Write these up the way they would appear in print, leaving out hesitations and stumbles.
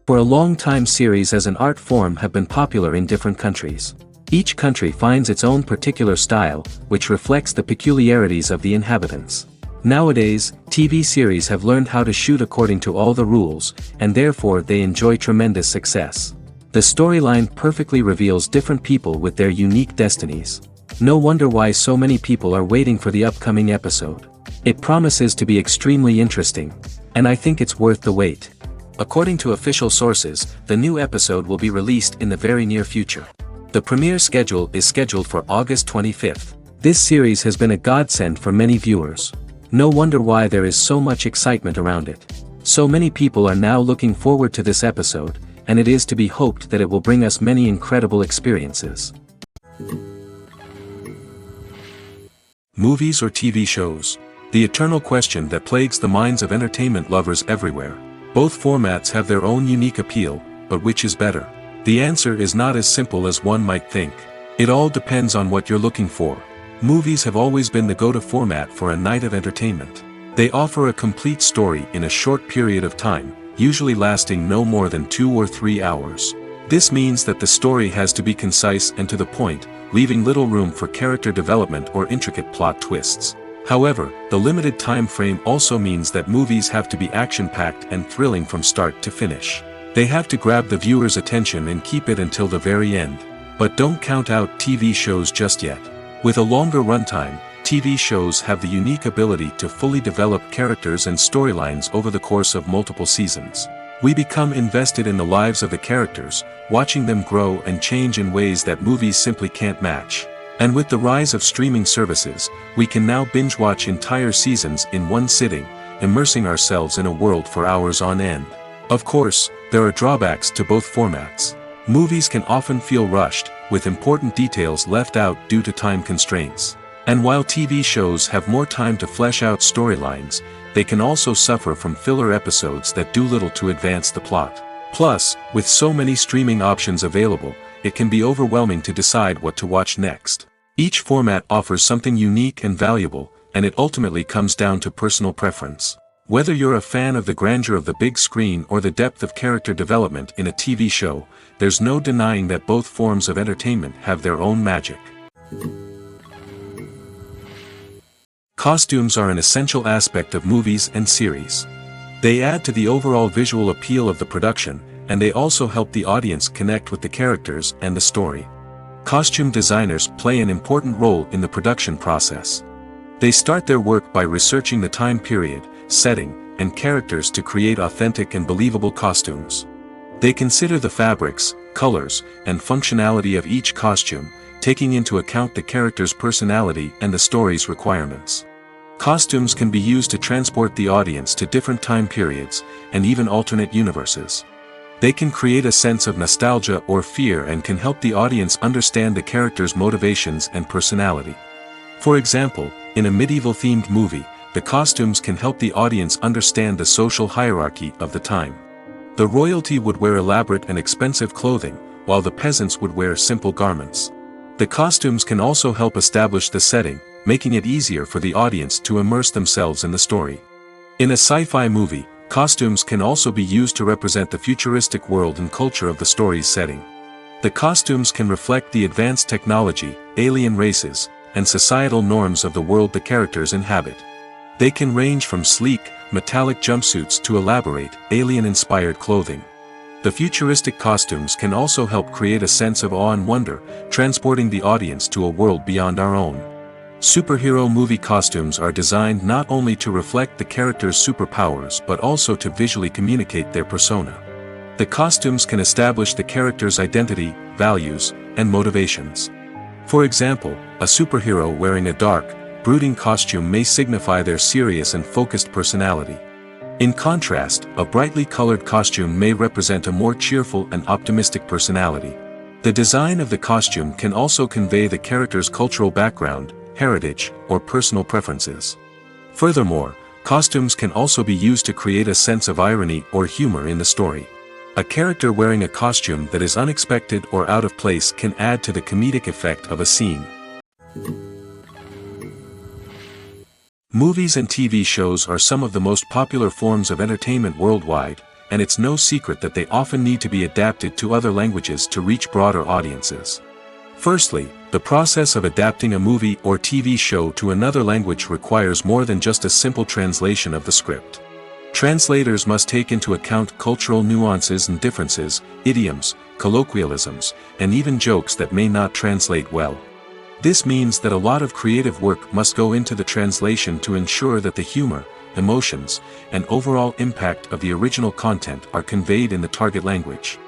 For a long time, series as an art form have been popular in different countries. Each country finds its own particular style, which reflects the peculiarities of the inhabitants. Nowadays, TV series have learned how to shoot according to all the rules, and therefore they enjoy tremendous success. The storyline perfectly reveals different people with their unique destinies. No wonder why so many people are waiting for the upcoming episode. It promises to be extremely interesting, and I think it's worth the wait. According to official sources, the new episode will be released in the very near future. The premiere schedule is scheduled for August 25th. This series has been a godsend for many viewers. No wonder why there is so much excitement around it. So many people are now looking forward to this episode, and it is to be hoped that it will bring us many incredible experiences. Movies or TV shows? The eternal question that plagues the minds of entertainment lovers everywhere. Both formats have their own unique appeal, but which is better? The answer is not as simple as one might think. It all depends on what you're looking for. Movies have always been the go-to format for a night of entertainment. They offer a complete story in a short period of time, usually lasting no more than 2 or 3 hours. This means that the story has to be concise and to the point, leaving little room for character development or intricate plot twists. However, the limited time frame also means that movies have to be action-packed and thrilling from start to finish. They have to grab the viewer's attention and keep it until the very end. But don't count out TV shows just yet. With a longer runtime, TV shows have the unique ability to fully develop characters and storylines over the course of multiple seasons. We become invested in the lives of the characters, watching them grow and change in ways that movies simply can't match. And with the rise of streaming services, we can now binge-watch entire seasons in one sitting, immersing ourselves in a world for hours on end. Of course, there are drawbacks to both formats. Movies can often feel rushed, with important details left out due to time constraints. And while TV shows have more time to flesh out storylines, they can also suffer from filler episodes that do little to advance the plot. Plus, with so many streaming options available, it can be overwhelming to decide what to watch next. Each format offers something unique and valuable, and it ultimately comes down to personal preference. Whether you're a fan of the grandeur of the big screen or the depth of character development in a TV show, there's no denying that both forms of entertainment have their own magic. Costumes are an essential aspect of movies and series. They add to the overall visual appeal of the production, and they also help the audience connect with the characters and the story. Costume designers play an important role in the production process. They start their work by researching the time period, setting, and characters to create authentic and believable costumes. They consider the fabrics, colors, and functionality of each costume, taking into account the character's personality and the story's requirements. Costumes can be used to transport the audience to different time periods, and even alternate universes. They can create a sense of nostalgia or fear and can help the audience understand the character's motivations and personality. For example, in a medieval-themed movie, the costumes can help the audience understand the social hierarchy of the time. The royalty would wear elaborate and expensive clothing, while the peasants would wear simple garments. The costumes can also help establish the setting, making it easier for the audience to immerse themselves in the story. In a sci-fi movie, costumes can also be used to represent the futuristic world and culture of the story's setting. The costumes can reflect the advanced technology, alien races, and societal norms of the world the characters inhabit. They can range from sleek, metallic jumpsuits to elaborate, alien-inspired clothing. The futuristic costumes can also help create a sense of awe and wonder, transporting the audience to a world beyond our own. Superhero movie costumes are designed not only to reflect the character's superpowers but also to visually communicate their persona. The costumes can establish the character's identity, values, and motivations. For example, a superhero wearing a dark, brooding costume may signify their serious and focused personality. In contrast, a brightly colored costume may represent a more cheerful and optimistic personality. The design of the costume can also convey the character's cultural background, heritage, or personal preferences. Furthermore, costumes can also be used to create a sense of irony or humor in the story. A character wearing a costume that is unexpected or out of place can add to the comedic effect of a scene. Movies and TV shows are some of the most popular forms of entertainment worldwide, and it's no secret that they often need to be adapted to other languages to reach broader audiences. Firstly, the process of adapting a movie or TV show to another language requires more than just a simple translation of the script. Translators must take into account cultural nuances and differences, idioms, colloquialisms, and even jokes that may not translate well. This means that a lot of creative work must go into the translation to ensure that the humor, emotions, and overall impact of the original content are conveyed in the target language.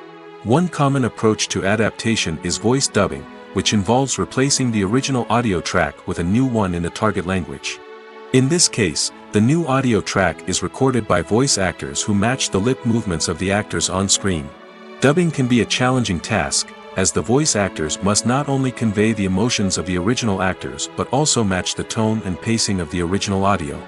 One common approach to adaptation is voice dubbing, which involves replacing the original audio track with a new one in the target language. In this case, the new audio track is recorded by voice actors who match the lip movements of the actors on screen. Dubbing can be a challenging task, as the voice actors must not only convey the emotions of the original actors but also match the tone and pacing of the original audio.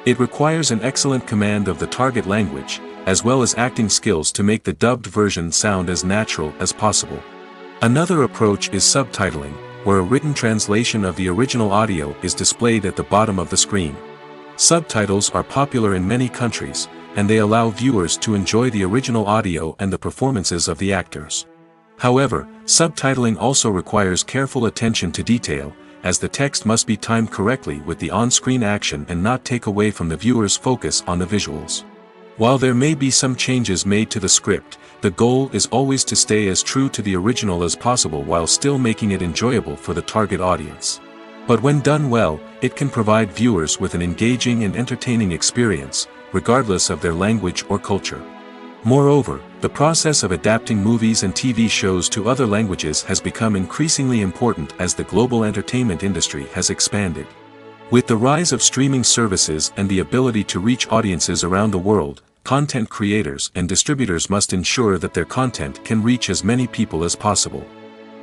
It requires an excellent command of the target language, as well as acting skills to make the dubbed version sound as natural as possible. Another approach is subtitling, where a written translation of the original audio is displayed at the bottom of the screen. Subtitles are popular in many countries, and they allow viewers to enjoy the original audio and the performances of the actors. However, subtitling also requires careful attention to detail, as the text must be timed correctly with the on-screen action and not take away from the viewer's focus on the visuals. While there may be some changes made to the script, the goal is always to stay as true to the original as possible while still making it enjoyable for the target audience. But when done well, it can provide viewers with an engaging and entertaining experience, regardless of their language or culture. Moreover, the process of adapting movies and TV shows to other languages has become increasingly important as the global entertainment industry has expanded. With the rise of streaming services and the ability to reach audiences around the world, content creators and distributors must ensure that their content can reach as many people as possible.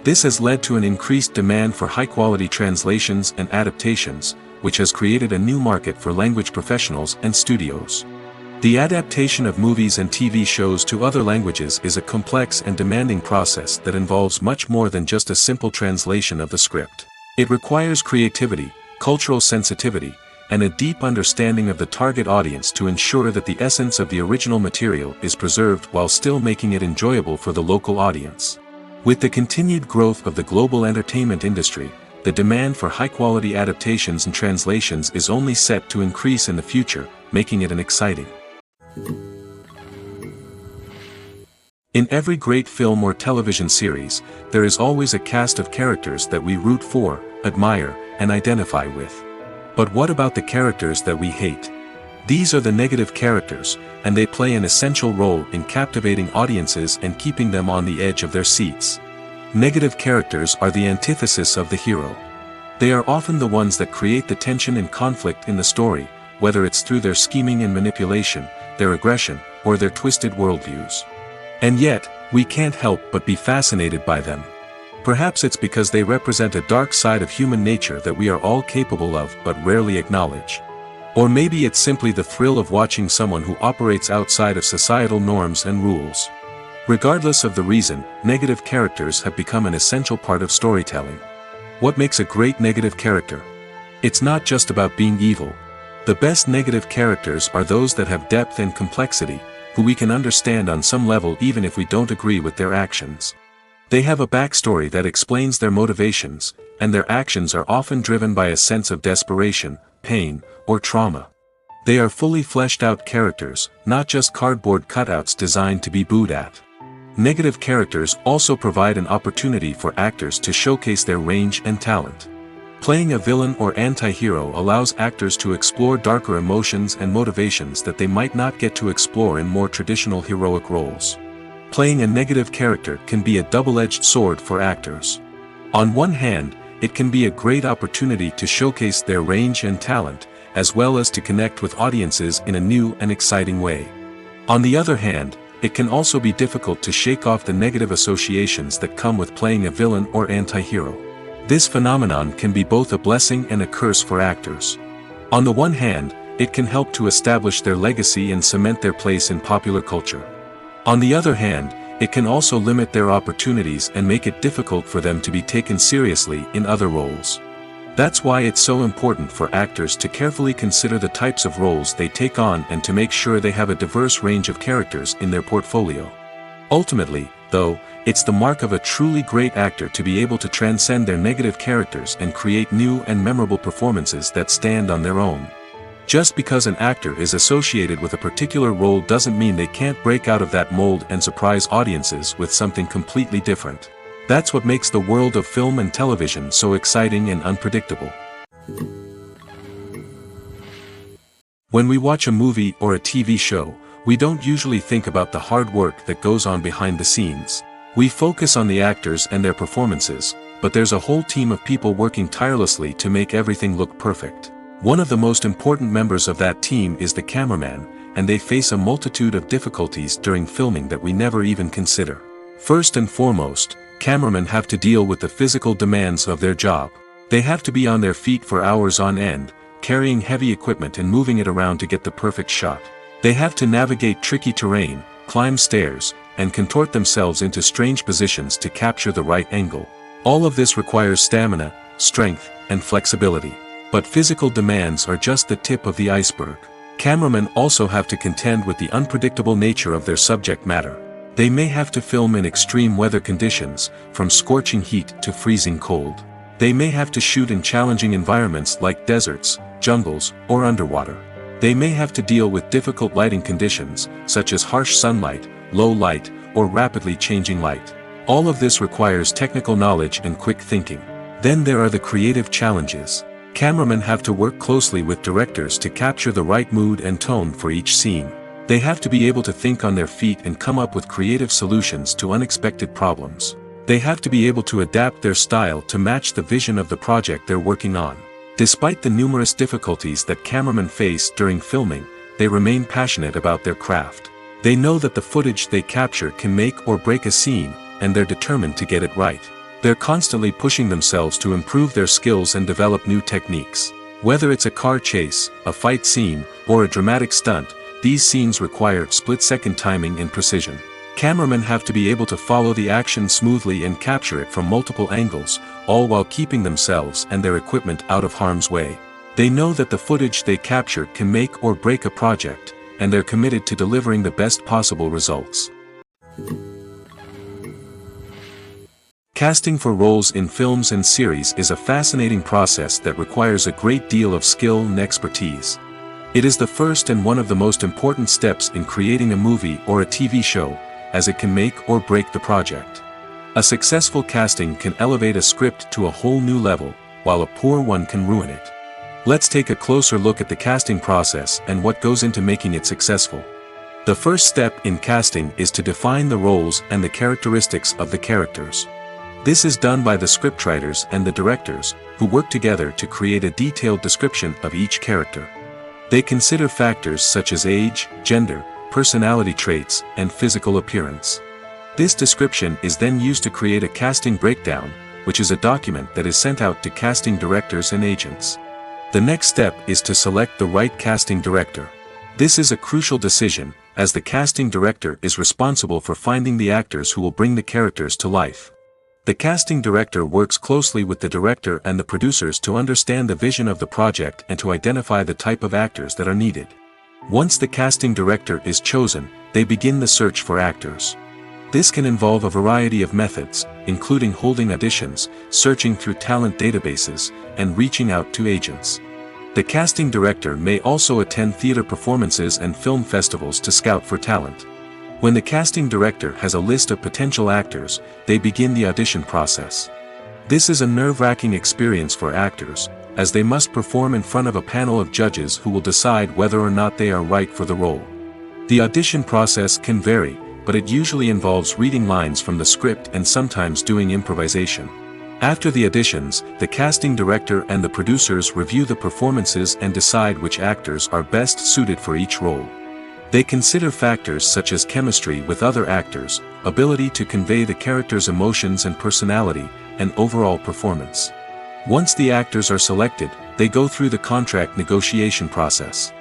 This has led to an increased demand for high-quality translations and adaptations, which has created a new market for language professionals and studios. The adaptation of movies and TV shows to other languages is a complex and demanding process that involves much more than just a simple translation of the script. It requires creativity, cultural sensitivity, and a deep understanding of the target audience to ensure that the essence of the original material is preserved while still making it enjoyable for the local audience. With the continued growth of the global entertainment industry, the demand for high-quality adaptations and translations is only set to increase in the future, making it an exciting. In every great film or television series, there is always a cast of characters that we root for, admire, and identify with. But what about the characters that we hate? These are the negative characters, and they play an essential role in captivating audiences and keeping them on the edge of their seats. Negative characters are the antithesis of the hero. They are often the ones that create the tension and conflict in the story, whether it's through their scheming and manipulation, their aggression, or their twisted worldviews. And yet, we can't help but be fascinated by them. Perhaps it's because they represent a dark side of human nature that we are all capable of but rarely acknowledge. Or maybe it's simply the thrill of watching someone who operates outside of societal norms and rules. Regardless of the reason, negative characters have become an essential part of storytelling. What makes a great negative character? It's not just about being evil. The best negative characters are those that have depth and complexity, who we can understand on some level even if we don't agree with their actions. They have a backstory that explains their motivations, and their actions are often driven by a sense of desperation, pain, or trauma. They are fully fleshed out characters, not just cardboard cutouts designed to be booed at. Negative characters also provide an opportunity for actors to showcase their range and talent. Playing a villain or anti-hero allows actors to explore darker emotions and motivations that they might not get to explore in more traditional heroic roles. Playing a negative character can be a double-edged sword for actors. On one hand, it can be a great opportunity to showcase their range and talent, as well as to connect with audiences in a new and exciting way. On the other hand, it can also be difficult to shake off the negative associations that come with playing a villain or anti-hero. This phenomenon can be both a blessing and a curse for actors. On the one hand, it can help to establish their legacy and cement their place in popular culture. On the other hand, it can also limit their opportunities and make it difficult for them to be taken seriously in other roles. That's why it's so important for actors to carefully consider the types of roles they take on and to make sure they have a diverse range of characters in their portfolio. Ultimately, though, it's the mark of a truly great actor to be able to transcend their negative characters and create new and memorable performances that stand on their own. Just because an actor is associated with a particular role doesn't mean they can't break out of that mold and surprise audiences with something completely different. That's what makes the world of film and television so exciting and unpredictable. When we watch a movie or a TV show, we don't usually think about the hard work that goes on behind the scenes. We focus on the actors and their performances, but there's a whole team of people working tirelessly to make everything look perfect. One of the most important members of that team is the cameraman, and they face a multitude of difficulties during filming that we never even consider. First and foremost, cameramen have to deal with the physical demands of their job. They have to be on their feet for hours on end, carrying heavy equipment and moving it around to get the perfect shot. They have to navigate tricky terrain, climb stairs, and contort themselves into strange positions to capture the right angle. All of this requires stamina, strength, and flexibility. But physical demands are just the tip of the iceberg. Cameramen also have to contend with the unpredictable nature of their subject matter. They may have to film in extreme weather conditions, from scorching heat to freezing cold. They may have to shoot in challenging environments like deserts, jungles, or underwater. They may have to deal with difficult lighting conditions, such as harsh sunlight, low light, or rapidly changing light. All of this requires technical knowledge and quick thinking. Then there are the creative challenges. Cameramen have to work closely with directors to capture the right mood and tone for each scene. They have to be able to think on their feet and come up with creative solutions to unexpected problems. They have to be able to adapt their style to match the vision of the project they're working on. Despite the numerous difficulties that cameramen face during filming, they remain passionate about their craft. They know that the footage they capture can make or break a scene, and they're determined to get it right. They're constantly pushing themselves to improve their skills and develop new techniques. Whether it's a car chase, a fight scene, or a dramatic stunt, these scenes require split-second timing and precision. Cameramen have to be able to follow the action smoothly and capture it from multiple angles, all while keeping themselves and their equipment out of harm's way. They know that the footage they capture can make or break a project, and they're committed to delivering the best possible results. Casting for roles in films and series is a fascinating process that requires a great deal of skill and expertise. It is the first and one of the most important steps in creating a movie or a TV show, as it can make or break the project. A successful casting can elevate a script to a whole new level, while a poor one can ruin it. Let's take a closer look at the casting process and what goes into making it successful. The first step in casting is to define the roles and the characteristics of the characters. This is done by the scriptwriters and the directors, who work together to create a detailed description of each character. They consider factors such as age, gender, personality traits, and physical appearance. This description is then used to create a casting breakdown, which is a document that is sent out to casting directors and agents. The next step is to select the right casting director. This is a crucial decision, as the casting director is responsible for finding the actors who will bring the characters to life. The casting director works closely with the director and the producers to understand the vision of the project and to identify the type of actors that are needed. Once the casting director is chosen, they begin the search for actors. This can involve a variety of methods, including holding auditions, searching through talent databases, and reaching out to agents. The casting director may also attend theater performances and film festivals to scout for talent. When the casting director has a list of potential actors, they begin the audition process. This is a nerve-wracking experience for actors, as they must perform in front of a panel of judges who will decide whether or not they are right for the role. The audition process can vary, but it usually involves reading lines from the script and sometimes doing improvisation. After the auditions, the casting director and the producers review the performances and decide which actors are best suited for each role. They consider factors such as chemistry with other actors, ability to convey the character's emotions and personality, and overall performance. Once the actors are selected, they go through the contract negotiation process.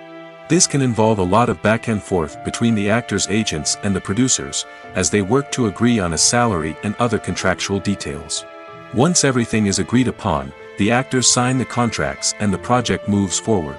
This can involve a lot of back and forth between the actors' agents and the producers, as they work to agree on a salary and other contractual details. Once everything is agreed upon, the actors sign the contracts and the project moves forward.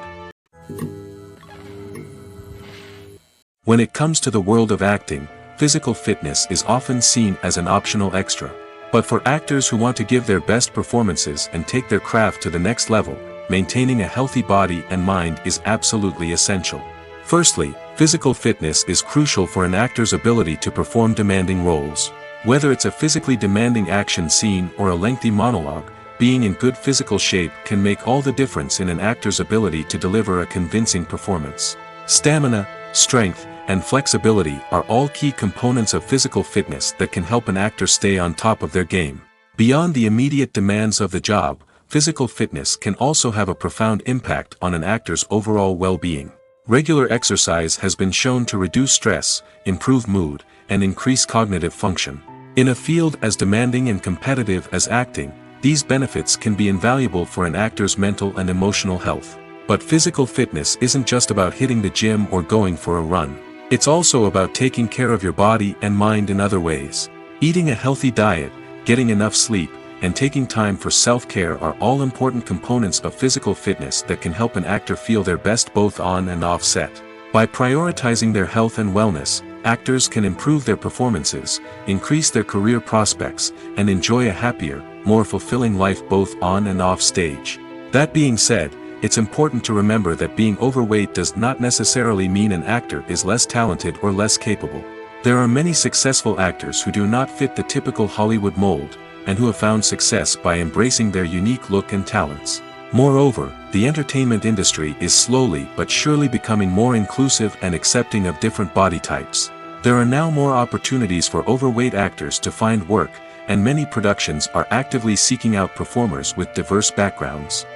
When it comes to the world of acting, physical fitness is often seen as an optional extra. But for actors who want to give their best performances and take their craft to the next level, maintaining a healthy body and mind is absolutely essential. Firstly, physical fitness is crucial for an actor's ability to perform demanding roles. Whether it's a physically demanding action scene or a lengthy monologue, being in good physical shape can make all the difference in an actor's ability to deliver a convincing performance. Stamina, strength, and flexibility are all key components of physical fitness that can help an actor stay on top of their game. Beyond the immediate demands of the job, physical fitness can also have a profound impact on an actor's overall well-being. Regular exercise has been shown to reduce stress, improve mood, and increase cognitive function. In a field as demanding and competitive as acting, these benefits can be invaluable for an actor's mental and emotional health. But physical fitness isn't just about hitting the gym or going for a run. It's also about taking care of your body and mind in other ways. Eating a healthy diet, getting enough sleep, and taking time for self-care are all important components of physical fitness that can help an actor feel their best both on and off set. By prioritizing their health and wellness, actors can improve their performances, increase their career prospects, and enjoy a happier, more fulfilling life both on and off stage. That being said, it's important to remember that being overweight does not necessarily mean an actor is less talented or less capable. There are many successful actors who do not fit the typical Hollywood mold, and who have found success by embracing their unique look and talents. Moreover, the entertainment industry is slowly but surely becoming more inclusive and accepting of different body types. There are now more opportunities for overweight actors to find work, and many productions are actively seeking out performers with diverse backgrounds.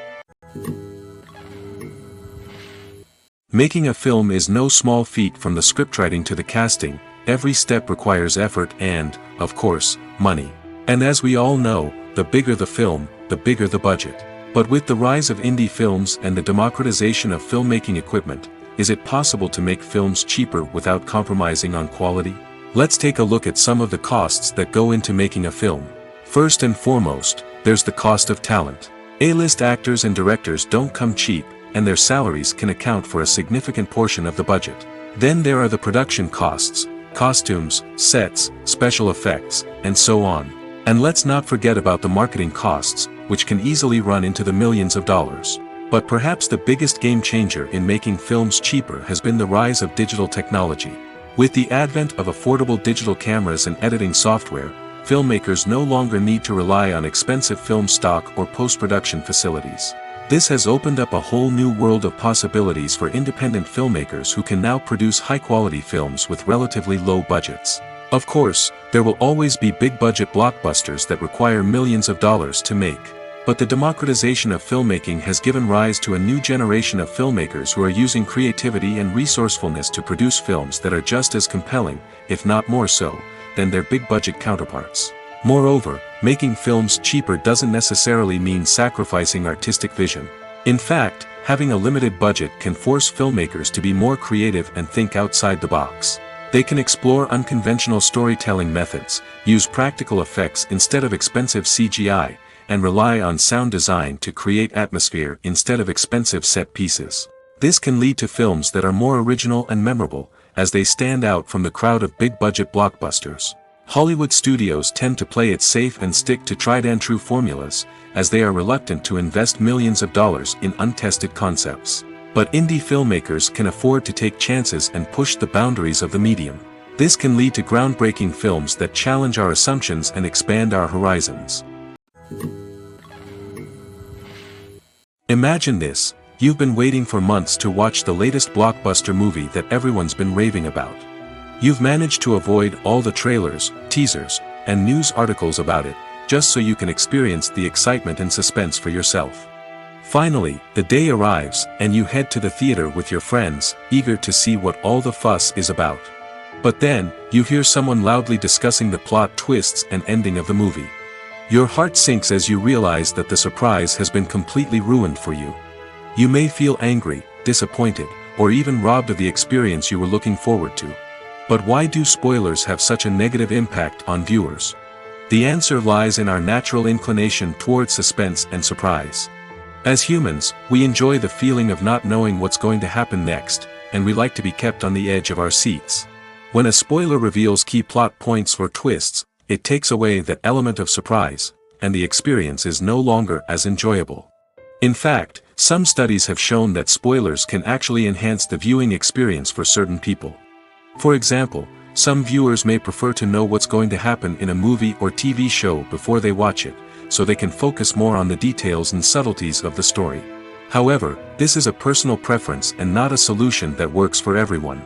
Making a film is no small feat. From the scriptwriting to the casting, every step requires effort and, of course, money. And as we all know, the bigger the film, the bigger the budget. But with the rise of indie films and the democratization of filmmaking equipment, is it possible to make films cheaper without compromising on quality? Let's take a look at some of the costs that go into making a film. First and foremost, there's the cost of talent. A-list actors and directors don't come cheap, and their salaries can account for a significant portion of the budget. Then there are the production costs, costumes, sets, special effects, and so on. And let's not forget about the marketing costs, which can easily run into the millions of dollars. But perhaps the biggest game changer in making films cheaper has been the rise of digital technology. With the advent of affordable digital cameras and editing software, filmmakers no longer need to rely on expensive film stock or post-production facilities. This has opened up a whole new world of possibilities for independent filmmakers who can now produce high-quality films with relatively low budgets. Of course, there will always be big-budget blockbusters that require millions of dollars to make. But the democratization of filmmaking has given rise to a new generation of filmmakers who are using creativity and resourcefulness to produce films that are just as compelling, if not more so, than their big-budget counterparts. Moreover, making films cheaper doesn't necessarily mean sacrificing artistic vision. In fact, having a limited budget can force filmmakers to be more creative and think outside the box. They can explore unconventional storytelling methods, use practical effects instead of expensive CGI, and rely on sound design to create atmosphere instead of expensive set pieces. This can lead to films that are more original and memorable, as they stand out from the crowd of big-budget blockbusters. Hollywood studios tend to play it safe and stick to tried-and-true formulas, as they are reluctant to invest millions of dollars in untested concepts. But indie filmmakers can afford to take chances and push the boundaries of the medium. This can lead to groundbreaking films that challenge our assumptions and expand our horizons. Imagine this: you've been waiting for months to watch the latest blockbuster movie that everyone's been raving about. You've managed to avoid all the trailers, teasers, and news articles about it, just so you can experience the excitement and suspense for yourself. Finally, the day arrives, and you head to the theater with your friends, eager to see what all the fuss is about. But then, you hear someone loudly discussing the plot twists and ending of the movie. Your heart sinks as you realize that the surprise has been completely ruined for you. You may feel angry, disappointed, or even robbed of the experience you were looking forward to. But why do spoilers have such a negative impact on viewers? The answer lies in our natural inclination toward suspense and surprise. As humans, we enjoy the feeling of not knowing what's going to happen next, and we like to be kept on the edge of our seats. When a spoiler reveals key plot points or twists, it takes away that element of surprise, and the experience is no longer as enjoyable. In fact, some studies have shown that spoilers can actually enhance the viewing experience for certain people. For example, some viewers may prefer to know what's going to happen in a movie or TV show before they watch it, so they can focus more on the details and subtleties of the story. However, this is a personal preference and not a solution that works for everyone.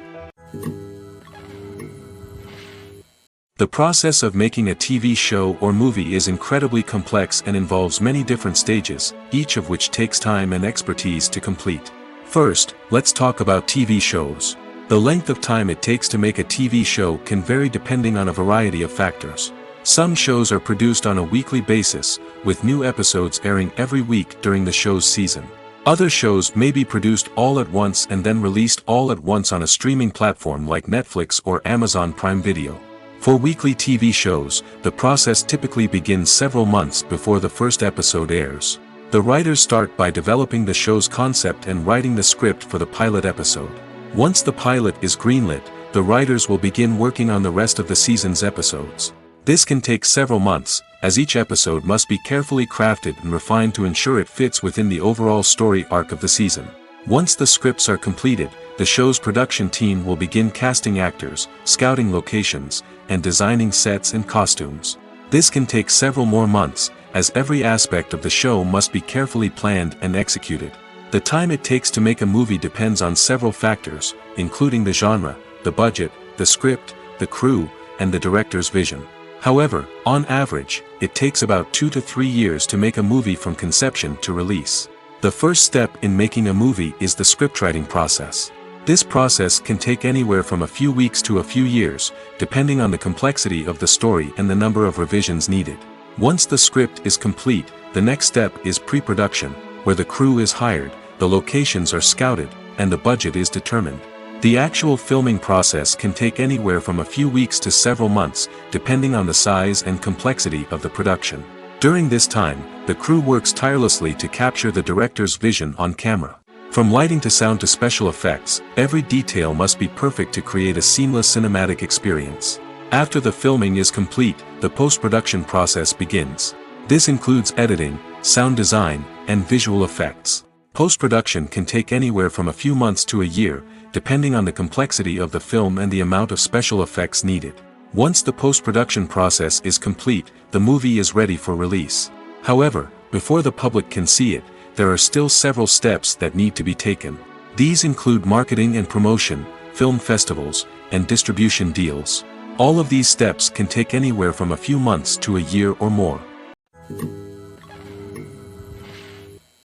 The process of making a TV show or movie is incredibly complex and involves many different stages, each of which takes time and expertise to complete. First, let's talk about TV shows. The length of time it takes to make a TV show can vary depending on a variety of factors. Some shows are produced on a weekly basis, with new episodes airing every week during the show's season. Other shows may be produced all at once and then released all at once on a streaming platform like Netflix or Amazon Prime Video. For weekly TV shows, the process typically begins several months before the first episode airs. The writers start by developing the show's concept and writing the script for the pilot episode. Once the pilot is greenlit, the writers will begin working on the rest of the season's episodes. This can take several months, as each episode must be carefully crafted and refined to ensure it fits within the overall story arc of the season. Once the scripts are completed, the show's production team will begin casting actors, scouting locations, and designing sets and costumes. This can take several more months, as every aspect of the show must be carefully planned and executed. The time it takes to make a movie depends on several factors, including the genre, the budget, the script, the crew, and the director's vision. However, on average, it takes about 2 to 3 years to make a movie from conception to release. The first step in making a movie is the scriptwriting process. This process can take anywhere from a few weeks to a few years, depending on the complexity of the story and the number of revisions needed. Once the script is complete, the next step is pre-production, where the crew is hired, the locations are scouted, and the budget is determined. The actual filming process can take anywhere from a few weeks to several months, depending on the size and complexity of the production. During this time, the crew works tirelessly to capture the director's vision on camera. From lighting to sound to special effects, every detail must be perfect to create a seamless cinematic experience. After the filming is complete, the post-production process begins. This includes editing, sound design, and visual effects. Post-production can take anywhere from a few months to a year, depending on the complexity of the film and the amount of special effects needed. Once the post-production process is complete, the movie is ready for release. However, before the public can see it, there are still several steps that need to be taken. These include marketing and promotion, film festivals, and distribution deals. All of these steps can take anywhere from a few months to a year or more.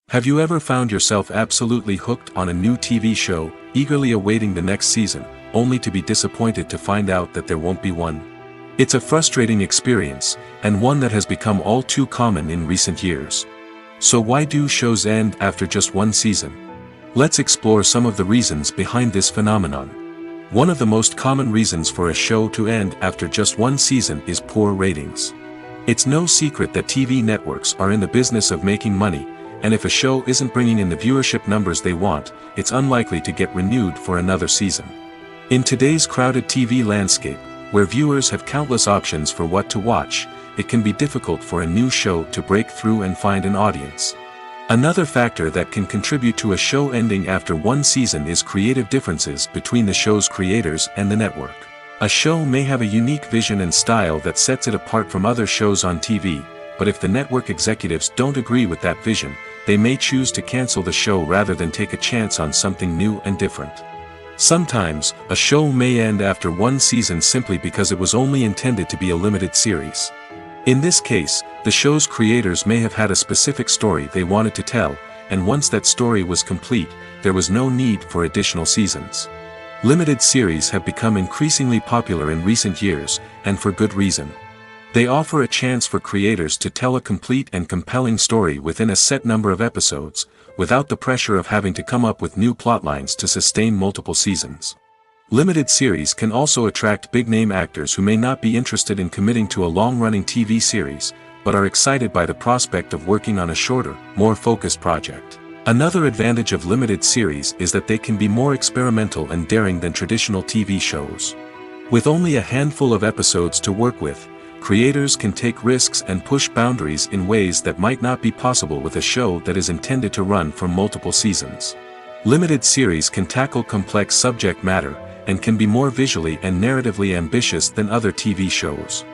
Have you ever found yourself absolutely hooked on a new TV show, eagerly awaiting the next season, only to be disappointed to find out that there won't be one? It's a frustrating experience, and one that has become all too common in recent years. So why do shows end after just one season? Let's explore some of the reasons behind this phenomenon. One of the most common reasons for a show to end after just one season is poor ratings. It's no secret that TV networks are in the business of making money, and if a show isn't bringing in the viewership numbers they want, it's unlikely to get renewed for another season. In today's crowded TV landscape, where viewers have countless options for what to watch, it can be difficult for a new show to break through and find an audience. Another factor that can contribute to a show ending after one season is creative differences between the show's creators and the network. A show may have a unique vision and style that sets it apart from other shows on TV, but if the network executives don't agree with that vision, they may choose to cancel the show rather than take a chance on something new and different. Sometimes, a show may end after one season simply because it was only intended to be a limited series. In this case, the show's creators may have had a specific story they wanted to tell, and once that story was complete, there was no need for additional seasons. Limited series have become increasingly popular in recent years, and for good reason. They offer a chance for creators to tell a complete and compelling story within a set number of episodes, without the pressure of having to come up with new plotlines to sustain multiple seasons. Limited series can also attract big-name actors who may not be interested in committing to a long-running TV series, but are excited by the prospect of working on a shorter, more focused project. Another advantage of limited series is that they can be more experimental and daring than traditional TV shows. With only a handful of episodes to work with, creators can take risks and push boundaries in ways that might not be possible with a show that is intended to run for multiple seasons. Limited series can tackle complex subject matter, and can be more visually and narratively ambitious than other TV shows.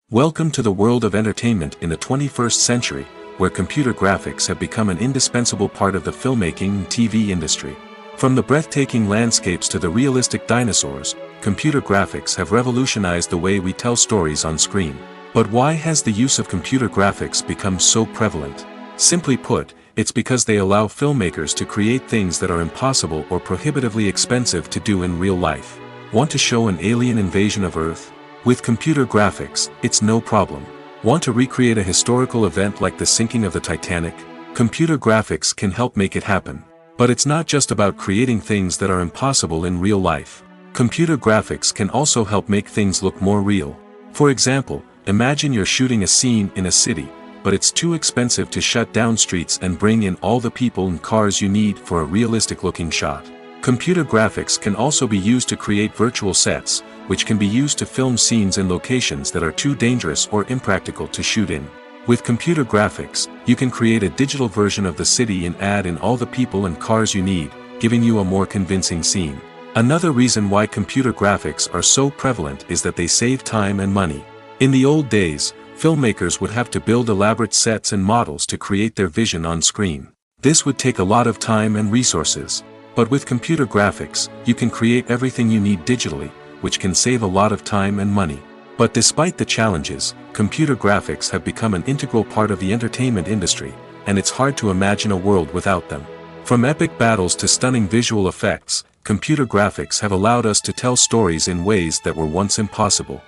Welcome to the world of entertainment in the 21st century, where computer graphics have become an indispensable part of the filmmaking and TV industry. From the breathtaking landscapes to the realistic dinosaurs, computer graphics have revolutionized the way we tell stories on screen. But why has the use of computer graphics become so prevalent? Simply put, it's because they allow filmmakers to create things that are impossible or prohibitively expensive to do in real life. Want to show an alien invasion of Earth? With computer graphics, it's no problem. Want to recreate a historical event like the sinking of the Titanic? Computer graphics can help make it happen. But it's not just about creating things that are impossible in real life. Computer graphics can also help make things look more real. For example, imagine you're shooting a scene in a city, but it's too expensive to shut down streets and bring in all the people and cars you need for a realistic-looking shot. Computer graphics can also be used to create virtual sets, which can be used to film scenes in locations that are too dangerous or impractical to shoot in. With computer graphics, you can create a digital version of the city and add in all the people and cars you need, giving you a more convincing scene. Another reason why computer graphics are so prevalent is that they save time and money. In the old days, filmmakers would have to build elaborate sets and models to create their vision on screen. This would take a lot of time and resources. But with computer graphics, you can create everything you need digitally, which can save a lot of time and money. But despite the challenges, computer graphics have become an integral part of the entertainment industry, and it's hard to imagine a world without them. From epic battles to stunning visual effects, computer graphics have allowed us to tell stories in ways that were once impossible.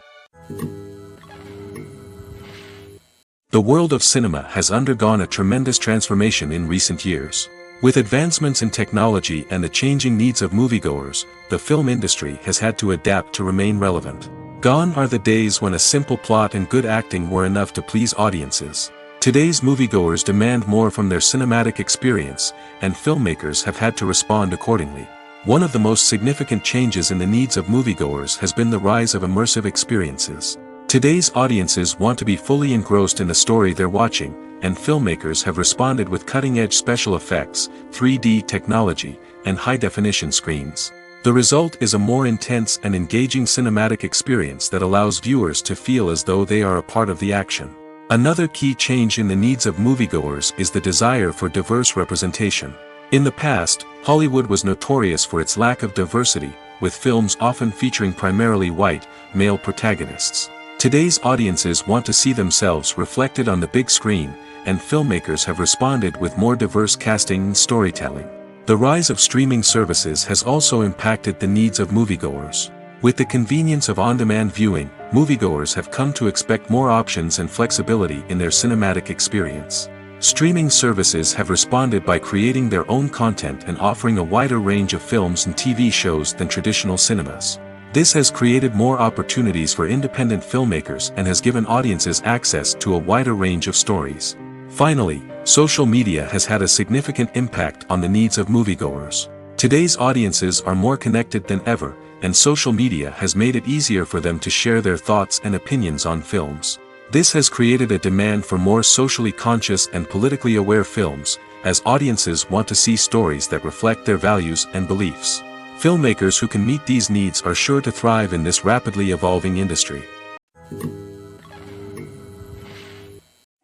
The world of cinema has undergone a tremendous transformation in recent years. With advancements in technology and the changing needs of moviegoers, the film industry has had to adapt to remain relevant. Gone are the days when a simple plot and good acting were enough to please audiences. Today's moviegoers demand more from their cinematic experience, and filmmakers have had to respond accordingly. One of the most significant changes in the needs of moviegoers has been the rise of immersive experiences. Today's audiences want to be fully engrossed in the story they're watching, and filmmakers have responded with cutting-edge special effects, 3D technology, and high-definition screens. The result is a more intense and engaging cinematic experience that allows viewers to feel as though they are a part of the action. Another key change in the needs of moviegoers is the desire for diverse representation. In the past, Hollywood was notorious for its lack of diversity, with films often featuring primarily white, male protagonists. Today's audiences want to see themselves reflected on the big screen, and filmmakers have responded with more diverse casting and storytelling. The rise of streaming services has also impacted the needs of moviegoers. With the convenience of on-demand viewing, moviegoers have come to expect more options and flexibility in their cinematic experience. Streaming services have responded by creating their own content and offering a wider range of films and TV shows than traditional cinemas. This has created more opportunities for independent filmmakers and has given audiences access to a wider range of stories. Finally, social media has had a significant impact on the needs of moviegoers. Today's audiences are more connected than ever, and social media has made it easier for them to share their thoughts and opinions on films. This has created a demand for more socially conscious and politically aware films, as audiences want to see stories that reflect their values and beliefs. Filmmakers who can meet these needs are sure to thrive in this rapidly evolving industry.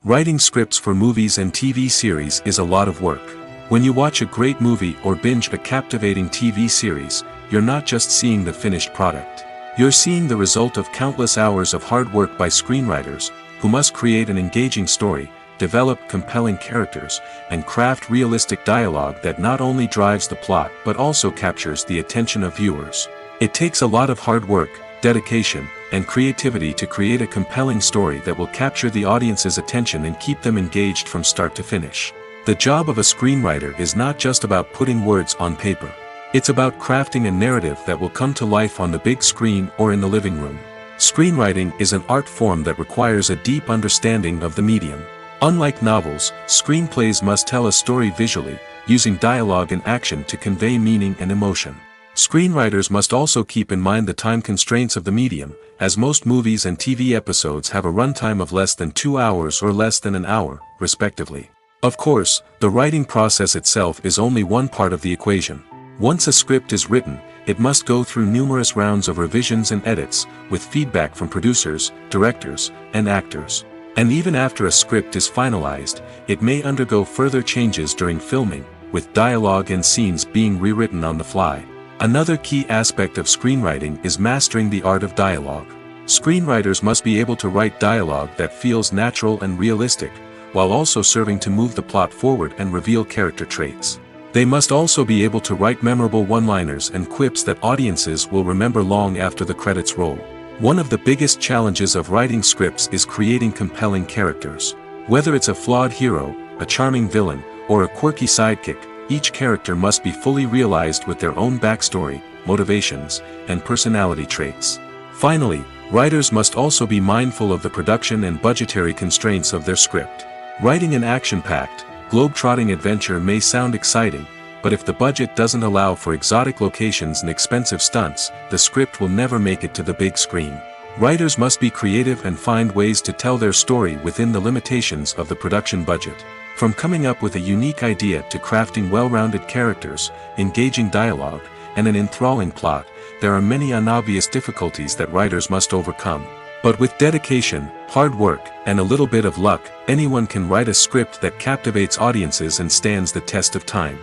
Writing scripts for movies and TV series is a lot of work. When you watch a great movie or binge a captivating TV series, you're not just seeing the finished product. You're seeing the result of countless hours of hard work by screenwriters, who must create an engaging story, develop compelling characters, and craft realistic dialogue that not only drives the plot but also captures the attention of viewers. It takes a lot of hard work, dedication, and creativity to create a compelling story that will capture the audience's attention and keep them engaged from start to finish. The job of a screenwriter is not just about putting words on paper. It's about crafting a narrative that will come to life on the big screen or in the living room. Screenwriting is an art form that requires a deep understanding of the medium. Unlike novels, screenplays must tell a story visually, using dialogue and action to convey meaning and emotion. Screenwriters must also keep in mind the time constraints of the medium, as most movies and TV episodes have a runtime of less than 2 hours or less than an hour, respectively. Of course, the writing process itself is only one part of the equation. Once a script is written, it must go through numerous rounds of revisions and edits, with feedback from producers, directors, and actors. And even after a script is finalized, it may undergo further changes during filming, with dialogue and scenes being rewritten on the fly. Another key aspect of screenwriting is mastering the art of dialogue. Screenwriters must be able to write dialogue that feels natural and realistic, while also serving to move the plot forward and reveal character traits. They must also be able to write memorable one-liners and quips that audiences will remember long after the credits roll. One of the biggest challenges of writing scripts is creating compelling characters. Whether it's a flawed hero, a charming villain, or a quirky sidekick, each character must be fully realized with their own backstory, motivations, and personality traits. Finally, writers must also be mindful of the production and budgetary constraints of their script. Writing an action-packed, globe-trotting adventure may sound exciting, but if the budget doesn't allow for exotic locations and expensive stunts, the script will never make it to the big screen. Writers must be creative and find ways to tell their story within the limitations of the production budget. From coming up with a unique idea to crafting well-rounded characters, engaging dialogue, and an enthralling plot, there are many unobvious difficulties that writers must overcome. But with dedication, hard work, and a little bit of luck, anyone can write a script that captivates audiences and stands the test of time.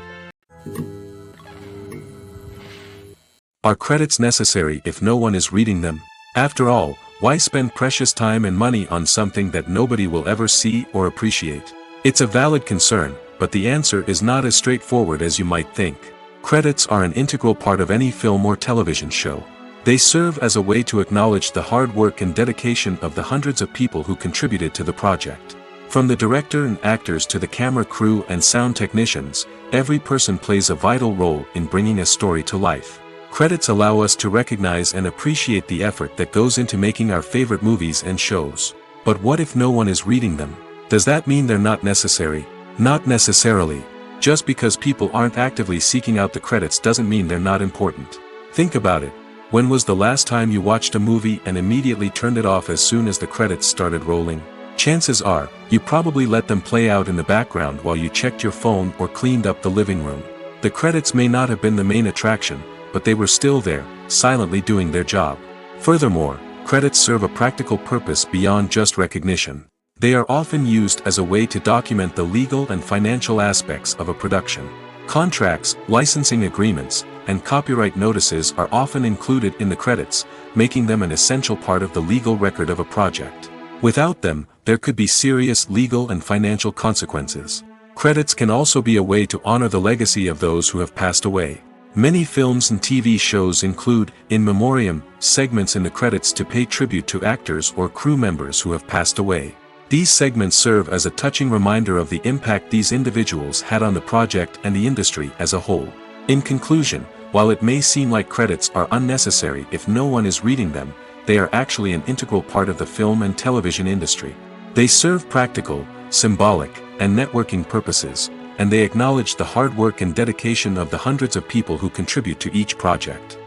Are credits necessary if no one is reading them? After all, why spend precious time and money on something that nobody will ever see or appreciate? It's a valid concern, but the answer is not as straightforward as you might think. Credits are an integral part of any film or television show. They serve as a way to acknowledge the hard work and dedication of the hundreds of people who contributed to the project. From the director and actors to the camera crew and sound technicians, every person plays a vital role in bringing a story to life. Credits allow us to recognize and appreciate the effort that goes into making our favorite movies and shows. But what if no one is reading them? Does that mean they're not necessary? Not necessarily. Just because people aren't actively seeking out the credits doesn't mean they're not important. Think about it. When was the last time you watched a movie and immediately turned it off as soon as the credits started rolling? Chances are, you probably let them play out in the background while you checked your phone or cleaned up the living room. The credits may not have been the main attraction, but they were still there, silently doing their job. Furthermore, credits serve a practical purpose beyond just recognition. They are often used as a way to document the legal and financial aspects of a production. Contracts, licensing agreements, and copyright notices are often included in the credits, making them an essential part of the legal record of a project. Without them, there could be serious legal and financial consequences. Credits can also be a way to honor the legacy of those who have passed away. Many films and TV shows include, in memoriam, segments in the credits to pay tribute to actors or crew members who have passed away. These segments serve as a touching reminder of the impact these individuals had on the project and the industry as a whole. In conclusion, while it may seem like credits are unnecessary if no one is reading them, they are actually an integral part of the film and television industry. They serve practical, symbolic, and networking purposes, and they acknowledge the hard work and dedication of the hundreds of people who contribute to each project.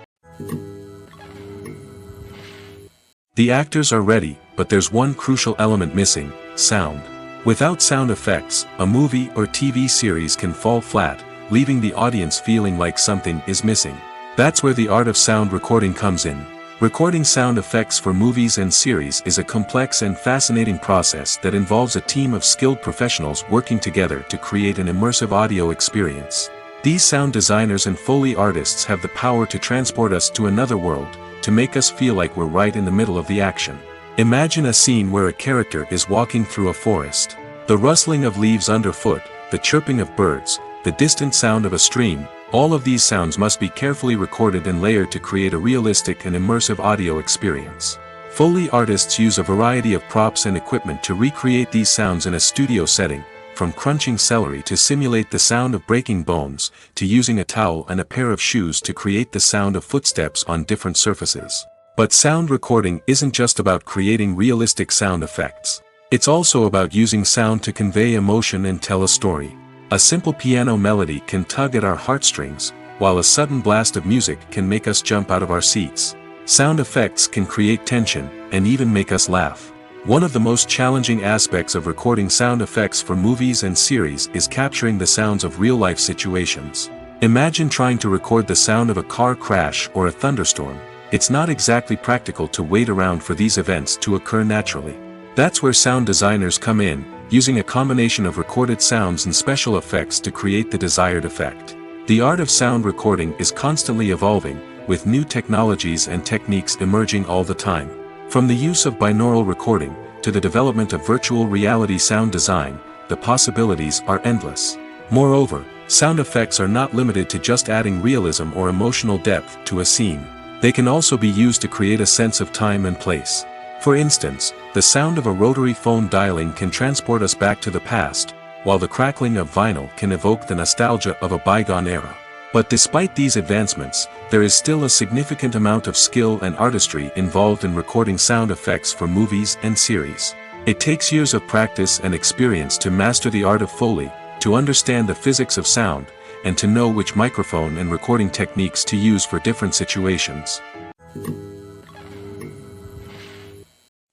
The actors are ready, but there's one crucial element missing: sound. Without sound effects, a movie or TV series can fall flat, leaving the audience feeling like something is missing. That's where the art of sound recording comes in. Recording sound effects for movies and series is a complex and fascinating process that involves a team of skilled professionals working together to create an immersive audio experience. These sound designers and Foley artists have the power to transport us to another world, to make us feel like we're right in the middle of the action. Imagine a scene where a character is walking through a forest. The rustling of leaves underfoot, the chirping of birds, the distant sound of a stream, all of these sounds must be carefully recorded and layered to create a realistic and immersive audio experience. Foley artists use a variety of props and equipment to recreate these sounds in a studio setting, from crunching celery to simulate the sound of breaking bones, to using a towel and a pair of shoes to create the sound of footsteps on different surfaces. But sound recording isn't just about creating realistic sound effects. It's also about using sound to convey emotion and tell a story. A simple piano melody can tug at our heartstrings, while a sudden blast of music can make us jump out of our seats. Sound effects can create tension, and even make us laugh. One of the most challenging aspects of recording sound effects for movies and series is capturing the sounds of real-life situations. Imagine trying to record the sound of a car crash or a thunderstorm. It's not exactly practical to wait around for these events to occur naturally. That's where sound designers come in, using a combination of recorded sounds and special effects to create the desired effect. The art of sound recording is constantly evolving, with new technologies and techniques emerging all the time. From the use of binaural recording, to the development of virtual reality sound design, the possibilities are endless. Moreover, sound effects are not limited to just adding realism or emotional depth to a scene. They can also be used to create a sense of time and place. For instance, the sound of a rotary phone dialing can transport us back to the past, while the crackling of vinyl can evoke the nostalgia of a bygone era. But despite these advancements, there is still a significant amount of skill and artistry involved in recording sound effects for movies and series. It takes years of practice and experience to master the art of Foley, to understand the physics of sound, and to know which microphone and recording techniques to use for different situations.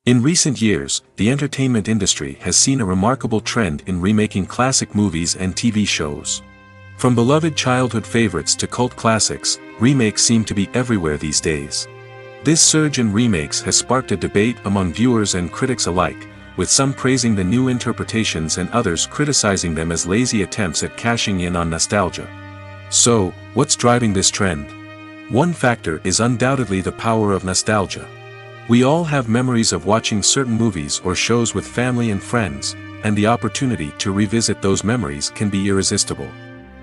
In recent years, the entertainment industry has seen a remarkable trend in remaking classic movies and TV shows. From beloved childhood favorites to cult classics, remakes seem to be everywhere these days. This surge in remakes has sparked a debate among viewers and critics alike, with some praising the new interpretations and others criticizing them as lazy attempts at cashing in on nostalgia. So, what's driving this trend? One factor is undoubtedly the power of nostalgia. We all have memories of watching certain movies or shows with family and friends, and the opportunity to revisit those memories can be irresistible.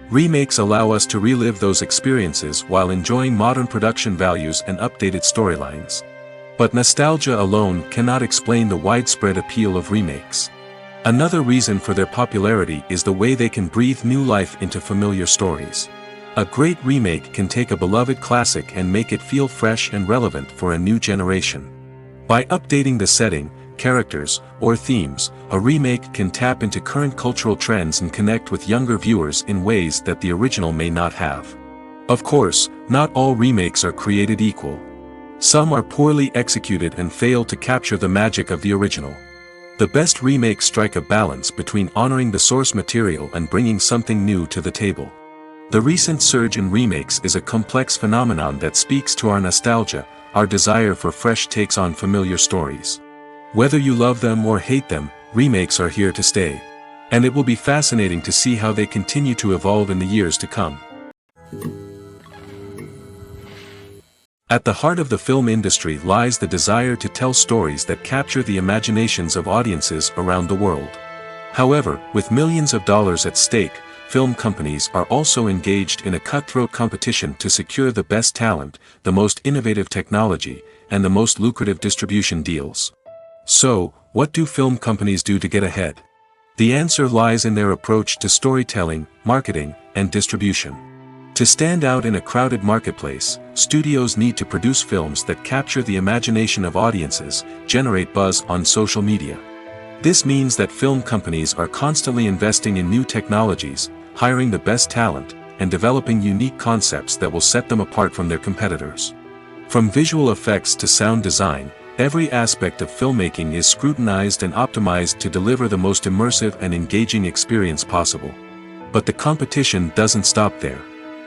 Remakes allow us to relive those experiences while enjoying modern production values and updated storylines. But nostalgia alone cannot explain the widespread appeal of remakes. Another reason for their popularity is the way they can breathe new life into familiar stories. A great remake can take a beloved classic and make it feel fresh and relevant for a new generation. By updating the setting, characters, or themes, a remake can tap into current cultural trends and connect with younger viewers in ways that the original may not have. Of course, not all remakes are created equal. Some are poorly executed and fail to capture the magic of the original. The best remakes strike a balance between honoring the source material and bringing something new to the table. The recent surge in remakes is a complex phenomenon that speaks to our nostalgia, our desire for fresh takes on familiar stories. Whether you love them or hate them, remakes are here to stay. And it will be fascinating to see how they continue to evolve in the years to come. At the heart of the film industry lies the desire to tell stories that capture the imaginations of audiences around the world. However, with millions of dollars at stake, film companies are also engaged in a cutthroat competition to secure the best talent, the most innovative technology, and the most lucrative distribution deals. So, what do film companies do to get ahead? The answer lies in their approach to storytelling, marketing, and distribution. To stand out in a crowded marketplace, studios need to produce films that capture the imagination of audiences, generate buzz on social media. This means that film companies are constantly investing in new technologies, hiring the best talent, and developing unique concepts that will set them apart from their competitors. From visual effects to sound design, every aspect of filmmaking is scrutinized and optimized to deliver the most immersive and engaging experience possible. But the competition doesn't stop there.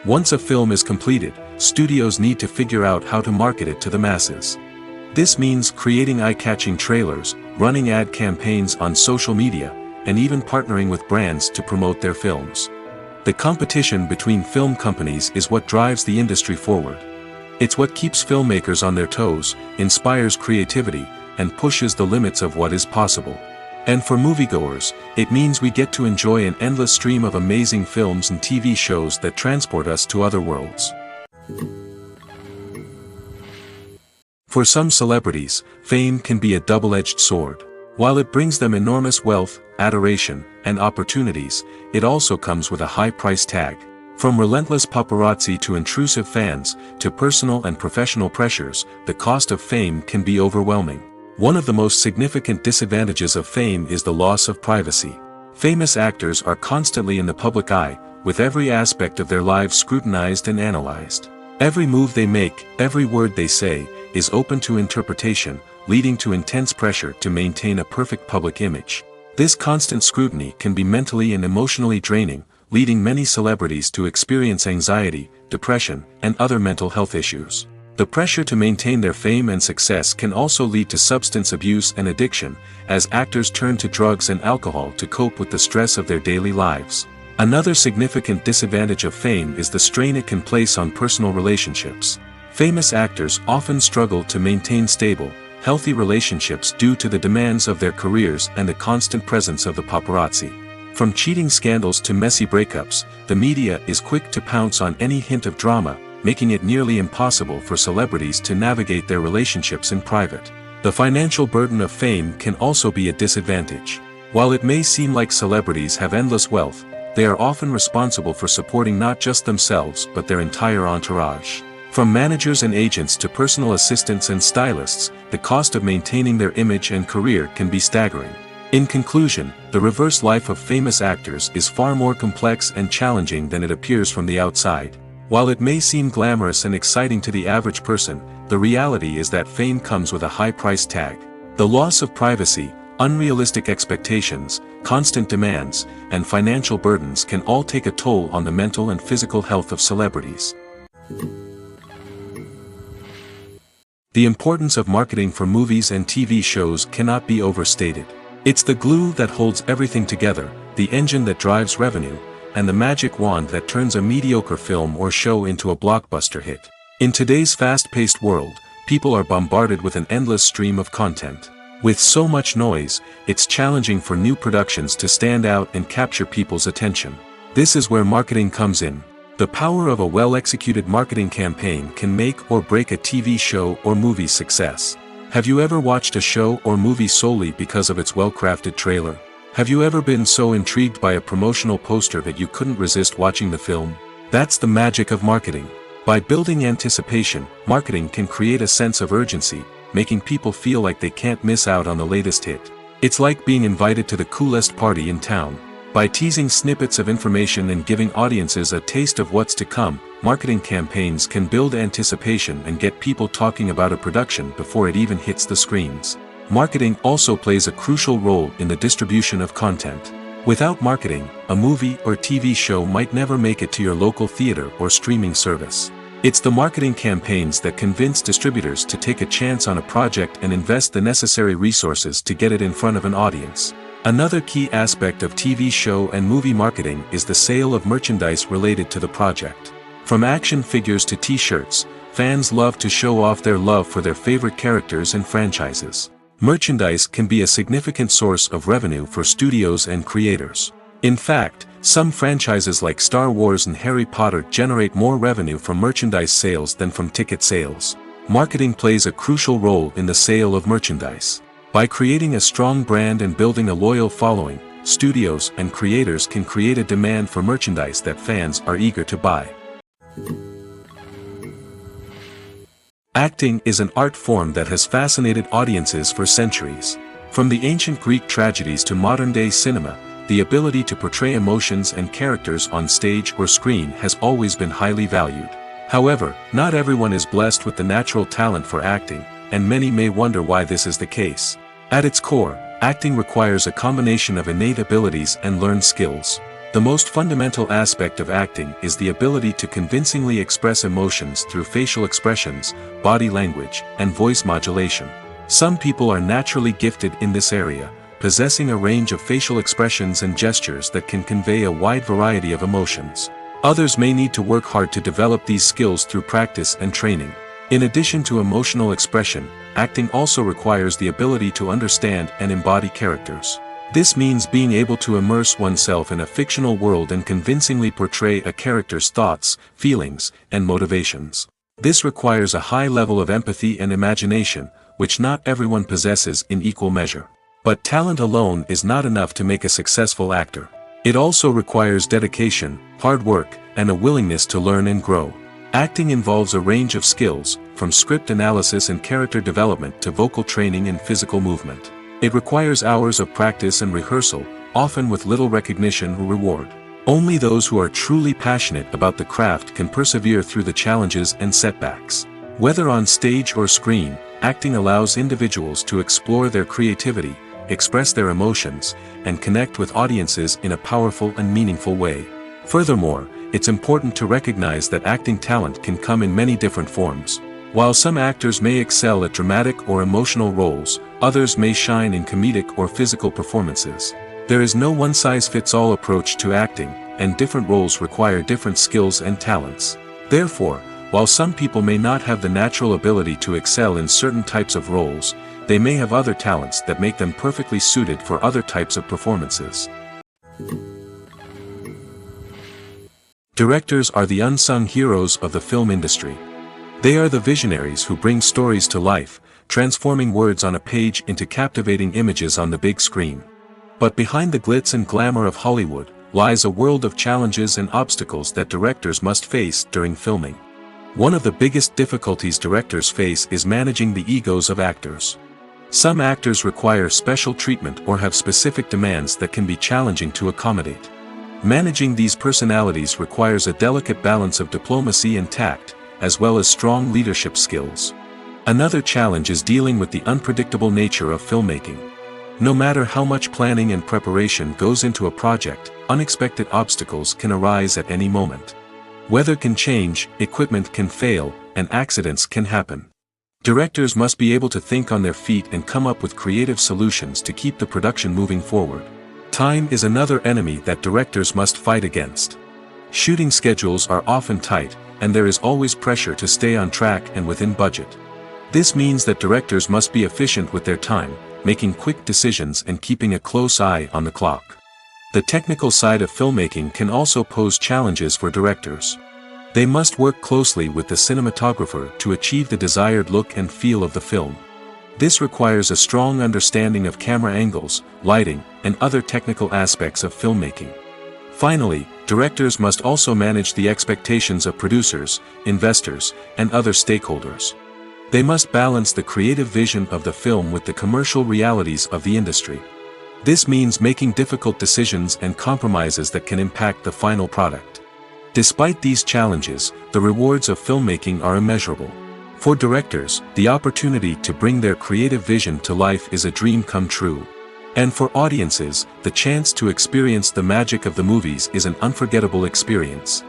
Once a film is completed, studios need to figure out how to market it to the masses. This means creating eye-catching trailers, running ad campaigns on social media, and even partnering with brands to promote their films. The competition between film companies is what drives the industry forward. It's what keeps filmmakers on their toes, inspires creativity, and pushes the limits of what is possible. And for moviegoers, it means we get to enjoy an endless stream of amazing films and TV shows that transport us to other worlds. For some celebrities, fame can be a double-edged sword. While it brings them enormous wealth, adoration, and opportunities, it also comes with a high price tag. From relentless paparazzi to intrusive fans, to personal and professional pressures, the cost of fame can be overwhelming. One of the most significant disadvantages of fame is the loss of privacy. Famous actors are constantly in the public eye, with every aspect of their lives scrutinized and analyzed. Every move they make, every word they say, is open to interpretation, leading to intense pressure to maintain a perfect public image. This constant scrutiny can be mentally and emotionally draining, leading many celebrities to experience anxiety, depression, and other mental health issues. The pressure to maintain their fame and success can also lead to substance abuse and addiction, as actors turn to drugs and alcohol to cope with the stress of their daily lives. Another significant disadvantage of fame is the strain it can place on personal relationships. Famous actors often struggle to maintain stable, healthy relationships due to the demands of their careers and the constant presence of the paparazzi. From cheating scandals to messy breakups, the media is quick to pounce on any hint of drama, making it nearly impossible for celebrities to navigate their relationships in private. The financial burden of fame can also be a disadvantage. While it may seem like celebrities have endless wealth, they are often responsible for supporting not just themselves but their entire entourage. From managers and agents to personal assistants and stylists, the cost of maintaining their image and career can be staggering. In conclusion, the reverse life of famous actors is far more complex and challenging than it appears from the outside. While it may seem glamorous and exciting to the average person, the reality is that fame comes with a high price tag. The loss of privacy, unrealistic expectations, constant demands, and financial burdens can all take a toll on the mental and physical health of celebrities. The importance of marketing for movies and TV shows cannot be overstated. It's the glue that holds everything together, the engine that drives revenue, and the magic wand that turns a mediocre film or show into a blockbuster hit. In today's fast-paced world, people are bombarded with an endless stream of content. With so much noise, it's challenging for new productions to stand out and capture people's attention. This is where marketing comes in. The power of a well-executed marketing campaign can make or break a TV show or movie's success. Have you ever watched a show or movie solely because of its well-crafted trailer? Have you ever been so intrigued by a promotional poster that you couldn't resist watching the film? That's the magic of marketing. By building anticipation, marketing can create a sense of urgency, making people feel like they can't miss out on the latest hit. It's like being invited to the coolest party in town. By teasing snippets of information and giving audiences a taste of what's to come, marketing campaigns can build anticipation and get people talking about a production before it even hits the screens. Marketing also plays a crucial role in the distribution of content. Without marketing, a movie or TV show might never make it to your local theater or streaming service. It's the marketing campaigns that convince distributors to take a chance on a project and invest the necessary resources to get it in front of an audience. Another key aspect of TV show and movie marketing is the sale of merchandise related to the project. From action figures to t-shirts, fans love to show off their love for their favorite characters and franchises. Merchandise can be a significant source of revenue for studios and creators. In fact, some franchises like Star Wars and Harry Potter generate more revenue from merchandise sales than from ticket sales. Marketing plays a crucial role in the sale of merchandise. By creating a strong brand and building a loyal following, studios and creators can create a demand for merchandise that fans are eager to buy. Acting is an art form that has fascinated audiences for centuries. From the ancient Greek tragedies to modern-day cinema, the ability to portray emotions and characters on stage or screen has always been highly valued. However, not everyone is blessed with the natural talent for acting, and many may wonder why this is the case. At its core, acting requires a combination of innate abilities and learned skills. The most fundamental aspect of acting is the ability to convincingly express emotions through facial expressions, body language, and voice modulation. Some people are naturally gifted in this area, possessing a range of facial expressions and gestures that can convey a wide variety of emotions. Others may need to work hard to develop these skills through practice and training. In addition to emotional expression, acting also requires the ability to understand and embody characters. This means being able to immerse oneself in a fictional world and convincingly portray a character's thoughts, feelings, and motivations. This requires a high level of empathy and imagination, which not everyone possesses in equal measure. But talent alone is not enough to make a successful actor. It also requires dedication, hard work, and a willingness to learn and grow. Acting involves a range of skills, from script analysis and character development to vocal training and physical movement. It requires hours of practice and rehearsal, often with little recognition or reward. Only those who are truly passionate about the craft can persevere through the challenges and setbacks. Whether on stage or screen, acting allows individuals to explore their creativity, express their emotions, and connect with audiences in a powerful and meaningful way. Furthermore, it's important to recognize that acting talent can come in many different forms. While some actors may excel at dramatic or emotional roles, others may shine in comedic or physical performances. There is no one-size-fits-all approach to acting, and different roles require different skills and talents. Therefore, while some people may not have the natural ability to excel in certain types of roles, they may have other talents that make them perfectly suited for other types of performances. Directors are the unsung heroes of the film industry. They are the visionaries who bring stories to life, transforming words on a page into captivating images on the big screen. But behind the glitz and glamour of Hollywood, lies a world of challenges and obstacles that directors must face during filming. One of the biggest difficulties directors face is managing the egos of actors. Some actors require special treatment or have specific demands that can be challenging to accommodate. Managing these personalities requires a delicate balance of diplomacy and tact, as well as strong leadership skills. Another challenge is dealing with the unpredictable nature of filmmaking. No matter how much planning and preparation goes into a project, unexpected obstacles can arise at any moment. Weather can change, equipment can fail, and accidents can happen. Directors must be able to think on their feet and come up with creative solutions to keep the production moving forward. Time is another enemy that directors must fight against. Shooting schedules are often tight, and there is always pressure to stay on track and within budget. This means that directors must be efficient with their time, making quick decisions and keeping a close eye on the clock. The technical side of filmmaking can also pose challenges for directors. They must work closely with the cinematographer to achieve the desired look and feel of the film. This requires a strong understanding of camera angles, lighting, and other technical aspects of filmmaking. Finally, directors must also manage the expectations of producers, investors, and other stakeholders. They must balance the creative vision of the film with the commercial realities of the industry. This means making difficult decisions and compromises that can impact the final product. Despite these challenges, the rewards of filmmaking are immeasurable. For directors, the opportunity to bring their creative vision to life is a dream come true. And for audiences, the chance to experience the magic of the movies is an unforgettable experience.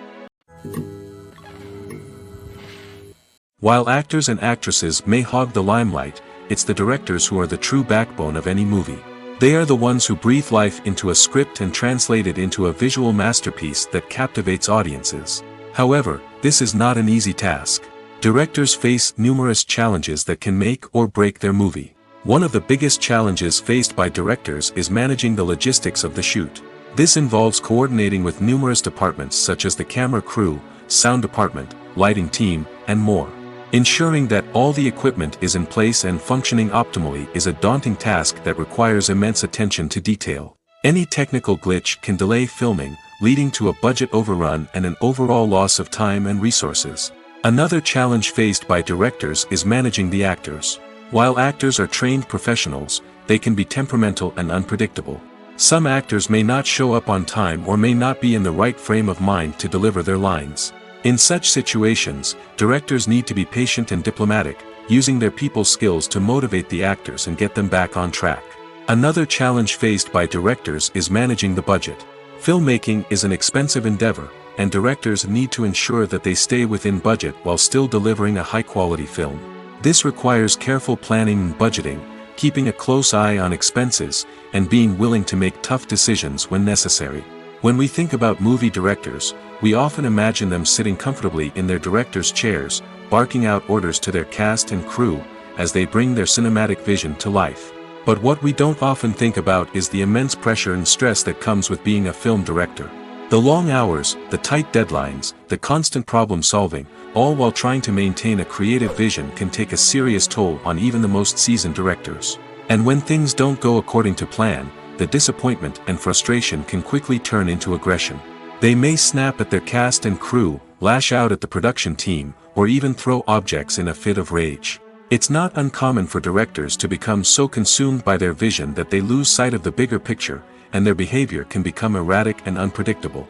While actors and actresses may hog the limelight, it's the directors who are the true backbone of any movie. They are the ones who breathe life into a script and translate it into a visual masterpiece that captivates audiences. However, this is not an easy task. Directors face numerous challenges that can make or break their movie. One of the biggest challenges faced by directors is managing the logistics of the shoot. This involves coordinating with numerous departments such as the camera crew, sound department, lighting team, and more. Ensuring that all the equipment is in place and functioning optimally is a daunting task that requires immense attention to detail. Any technical glitch can delay filming, leading to a budget overrun and an overall loss of time and resources. Another challenge faced by directors is managing the actors. While actors are trained professionals, they can be temperamental and unpredictable. Some actors may not show up on time or may not be in the right frame of mind to deliver their lines. In such situations, directors need to be patient and diplomatic, using their people skills to motivate the actors and get them back on track. Another challenge faced by directors is managing the budget. Filmmaking is an expensive endeavor, and directors need to ensure that they stay within budget while still delivering a high-quality film. This requires careful planning and budgeting, keeping a close eye on expenses, and being willing to make tough decisions when necessary. When we think about movie directors, we often imagine them sitting comfortably in their director's chairs, barking out orders to their cast and crew, as they bring their cinematic vision to life. But what we don't often think about is the immense pressure and stress that comes with being a film director. The long hours, the tight deadlines, the constant problem solving, all while trying to maintain a creative vision can take a serious toll on even the most seasoned directors. And when things don't go according to plan, the disappointment and frustration can quickly turn into aggression. They may snap at their cast and crew, lash out at the production team, or even throw objects in a fit of rage. It's not uncommon for directors to become so consumed by their vision that they lose sight of the bigger picture, and their behavior can become erratic and unpredictable.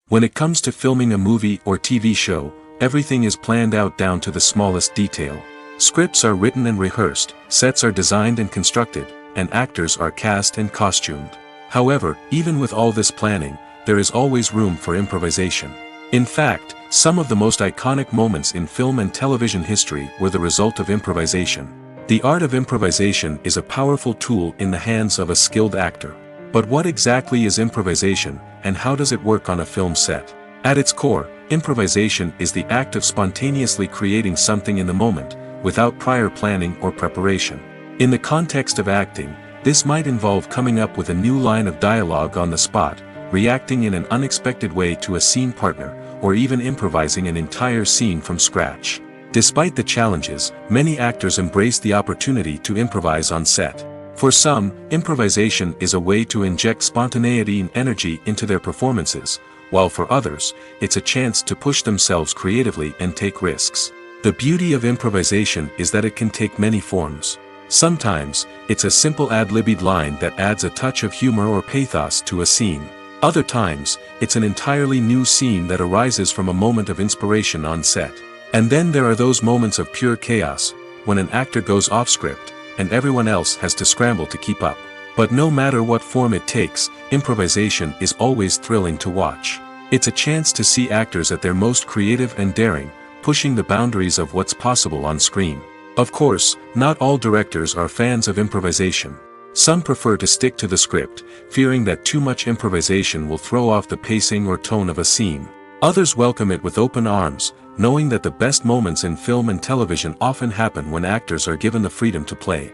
When it comes to filming a movie or TV show, everything is planned out down to the smallest detail. Scripts are written and rehearsed, sets are designed and constructed, and actors are cast and costumed. However, even with all this planning, there is always room for improvisation. In fact, some of the most iconic moments in film and television history were the result of improvisation. The art of improvisation is a powerful tool in the hands of a skilled actor. But what exactly is improvisation, and how does it work on a film set? At its core, improvisation is the act of spontaneously creating something in the moment, without prior planning or preparation. In the context of acting, this might involve coming up with a new line of dialogue on the spot, reacting in an unexpected way to a scene partner, or even improvising an entire scene from scratch. Despite the challenges, many actors embrace the opportunity to improvise on set. For some, improvisation is a way to inject spontaneity and energy into their performances, while for others, it's a chance to push themselves creatively and take risks. The beauty of improvisation is that it can take many forms. Sometimes, it's a simple ad-libbed line that adds a touch of humor or pathos to a scene. Other times, it's an entirely new scene that arises from a moment of inspiration on set. And then there are those moments of pure chaos, when an actor goes off script, and everyone else has to scramble to keep up. But no matter what form it takes, improvisation is always thrilling to watch. It's a chance to see actors at their most creative and daring, pushing the boundaries of what's possible on screen. Of course, not all directors are fans of improvisation. Some prefer to stick to the script, fearing that too much improvisation will throw off the pacing or tone of a scene. Others welcome it with open arms, knowing that the best moments in film and television often happen when actors are given the freedom to play.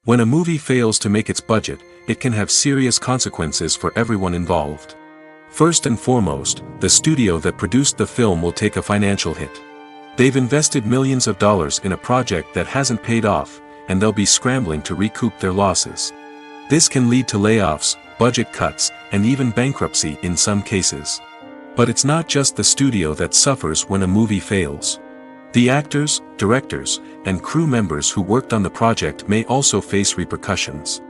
When a movie fails to make its budget, it can have serious consequences for everyone involved. First and foremost, the studio that produced the film will take a financial hit. They've invested millions of dollars in a project that hasn't paid off, and they'll be scrambling to recoup their losses. This can lead to layoffs, budget cuts, and even bankruptcy in some cases. But it's not just the studio that suffers when a movie fails. The actors, directors, and crew members who worked on the project may also face repercussions.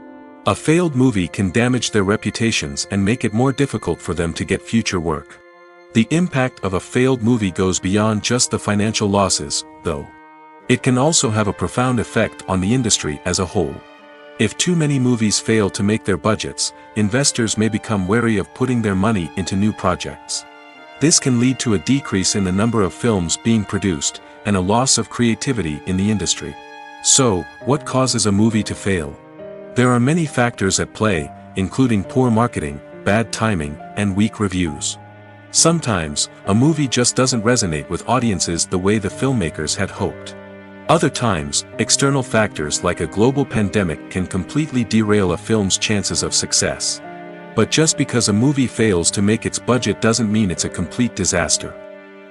A failed movie can damage their reputations and make it more difficult for them to get future work. The impact of a failed movie goes beyond just the financial losses, though. It can also have a profound effect on the industry as a whole. If too many movies fail to make their budgets, investors may become wary of putting their money into new projects. This can lead to a decrease in the number of films being produced, and a loss of creativity in the industry. So, what causes a movie to fail? There are many factors at play, including poor marketing, bad timing, and weak reviews. Sometimes, a movie just doesn't resonate with audiences the way the filmmakers had hoped. Other times, external factors like a global pandemic can completely derail a film's chances of success. But just because a movie fails to make its budget doesn't mean it's a complete disaster.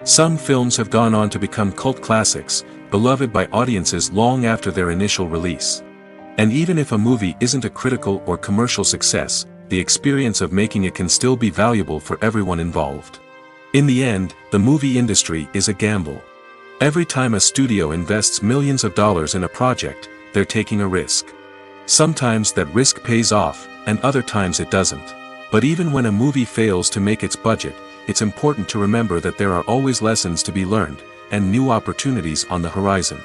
Some films have gone on to become cult classics, beloved by audiences long after their initial release. And even if a movie isn't a critical or commercial success, the experience of making it can still be valuable for everyone involved. In the end, the movie industry is a gamble. Every time a studio invests millions of dollars in a project, they're taking a risk. Sometimes that risk pays off, and other times it doesn't. But even when a movie fails to make its budget, it's important to remember that there are always lessons to be learned, and new opportunities on the horizon.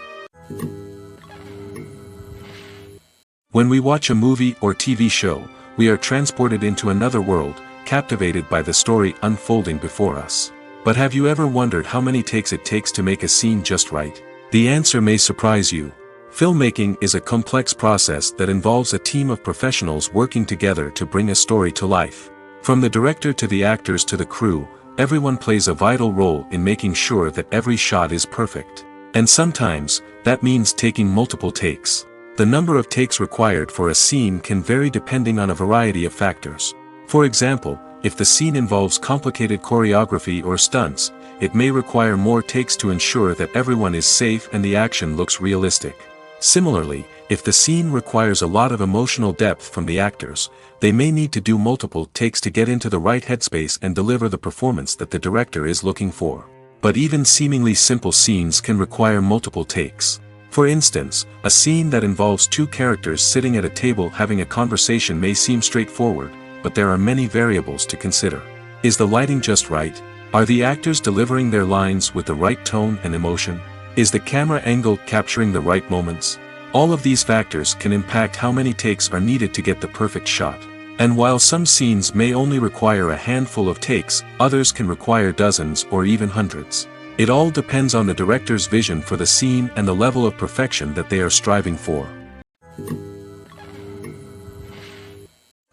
When we watch a movie or TV show, we are transported into another world, captivated by the story unfolding before us. But have you ever wondered how many takes it takes to make a scene just right? The answer may surprise you. Filmmaking is a complex process that involves a team of professionals working together to bring a story to life. From the director to the actors to the crew, everyone plays a vital role in making sure that every shot is perfect. And sometimes, that means taking multiple takes. The number of takes required for a scene can vary depending on a variety of factors. For example, if the scene involves complicated choreography or stunts, it may require more takes to ensure that everyone is safe and the action looks realistic. Similarly, if the scene requires a lot of emotional depth from the actors, they may need to do multiple takes to get into the right headspace and deliver the performance that the director is looking for. But even seemingly simple scenes can require multiple takes. For instance, a scene that involves two characters sitting at a table having a conversation may seem straightforward, but there are many variables to consider. Is the lighting just right? Are the actors delivering their lines with the right tone and emotion? Is the camera angle capturing the right moments? All of these factors can impact how many takes are needed to get the perfect shot. And while some scenes may only require a handful of takes, others can require dozens or even hundreds. It all depends on the director's vision for the scene and the level of perfection that they are striving for.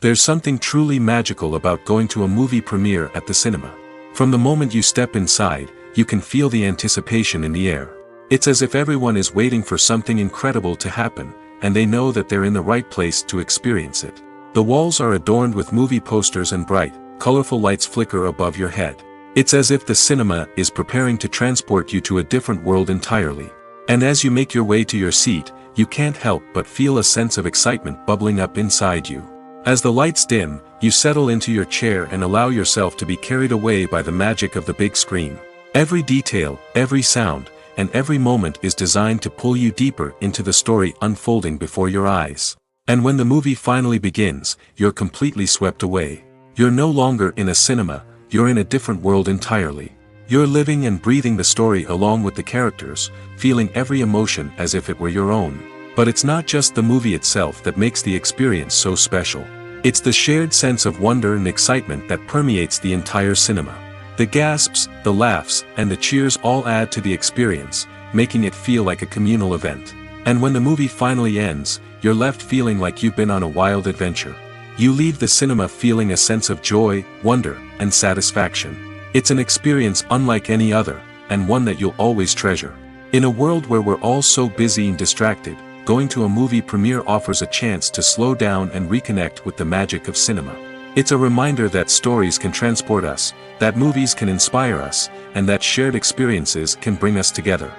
There's something truly magical about going to a movie premiere at the cinema. From the moment you step inside, you can feel the anticipation in the air. It's as if everyone is waiting for something incredible to happen, and they know that they're in the right place to experience it. The walls are adorned with movie posters and bright, colorful lights flicker above your head. It's as if the cinema is preparing to transport you to a different world entirely. And as you make your way to your seat, you can't help but feel a sense of excitement bubbling up inside you. As the lights dim, you settle into your chair and allow yourself to be carried away by the magic of the big screen. Every detail, every sound, and every moment is designed to pull you deeper into the story unfolding before your eyes. And when the movie finally begins, you're completely swept away. You're no longer in a cinema, you're in a different world entirely. You're living and breathing the story along with the characters, feeling every emotion as if it were your own. But it's not just the movie itself that makes the experience so special. It's the shared sense of wonder and excitement that permeates the entire cinema. The gasps, the laughs, and the cheers all add to the experience, making it feel like a communal event. And when the movie finally ends, you're left feeling like you've been on a wild adventure. You leave the cinema feeling a sense of joy, wonder, and satisfaction. It's an experience unlike any other, and one that you'll always treasure. In a world where we're all so busy and distracted, going to a movie premiere offers a chance to slow down and reconnect with the magic of cinema. It's a reminder that stories can transport us, that movies can inspire us, and that shared experiences can bring us together.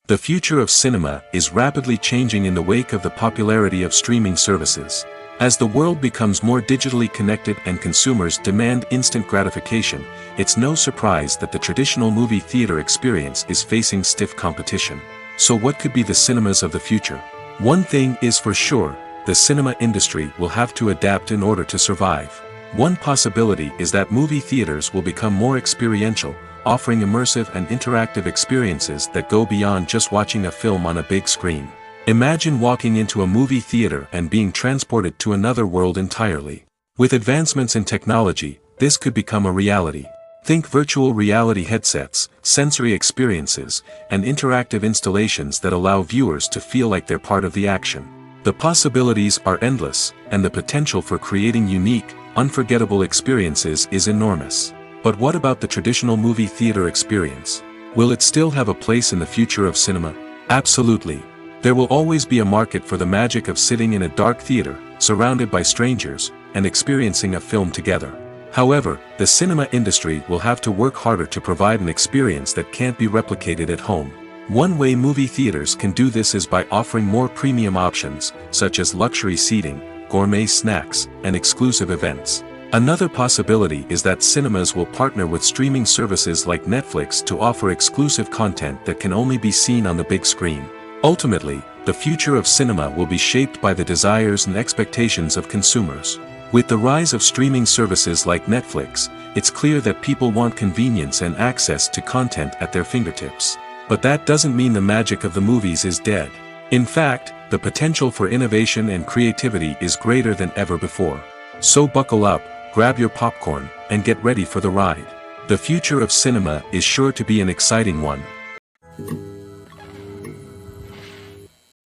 The future of cinema is rapidly changing in the wake of the popularity of streaming services. As the world becomes more digitally connected and consumers demand instant gratification, it's no surprise that the traditional movie theater experience is facing stiff competition. So what could be the cinemas of the future? One thing is for sure, the cinema industry will have to adapt in order to survive. One possibility is that movie theaters will become more experiential, offering immersive and interactive experiences that go beyond just watching a film on a big screen. Imagine walking into a movie theater and being transported to another world entirely. With advancements in technology, this could become a reality. Think virtual reality headsets, sensory experiences, and interactive installations that allow viewers to feel like they're part of the action. The possibilities are endless, and the potential for creating unique, unforgettable experiences is enormous. But what about the traditional movie theater experience? Will it still have a place in the future of cinema? Absolutely. There will always be a market for the magic of sitting in a dark theater, surrounded by strangers, and experiencing a film together. However, the cinema industry will have to work harder to provide an experience that can't be replicated at home. One way movie theaters can do this is by offering more premium options, such as luxury seating, gourmet snacks, and exclusive events. Another possibility is that cinemas will partner with streaming services like Netflix to offer exclusive content that can only be seen on the big screen. Ultimately, the future of cinema will be shaped by the desires and expectations of consumers. With the rise of streaming services like Netflix, it's clear that people want convenience and access to content at their fingertips. But that doesn't mean the magic of the movies is dead. In fact, the potential for innovation and creativity is greater than ever before. So buckle up, grab your popcorn, and get ready for the ride. The future of cinema is sure to be an exciting one.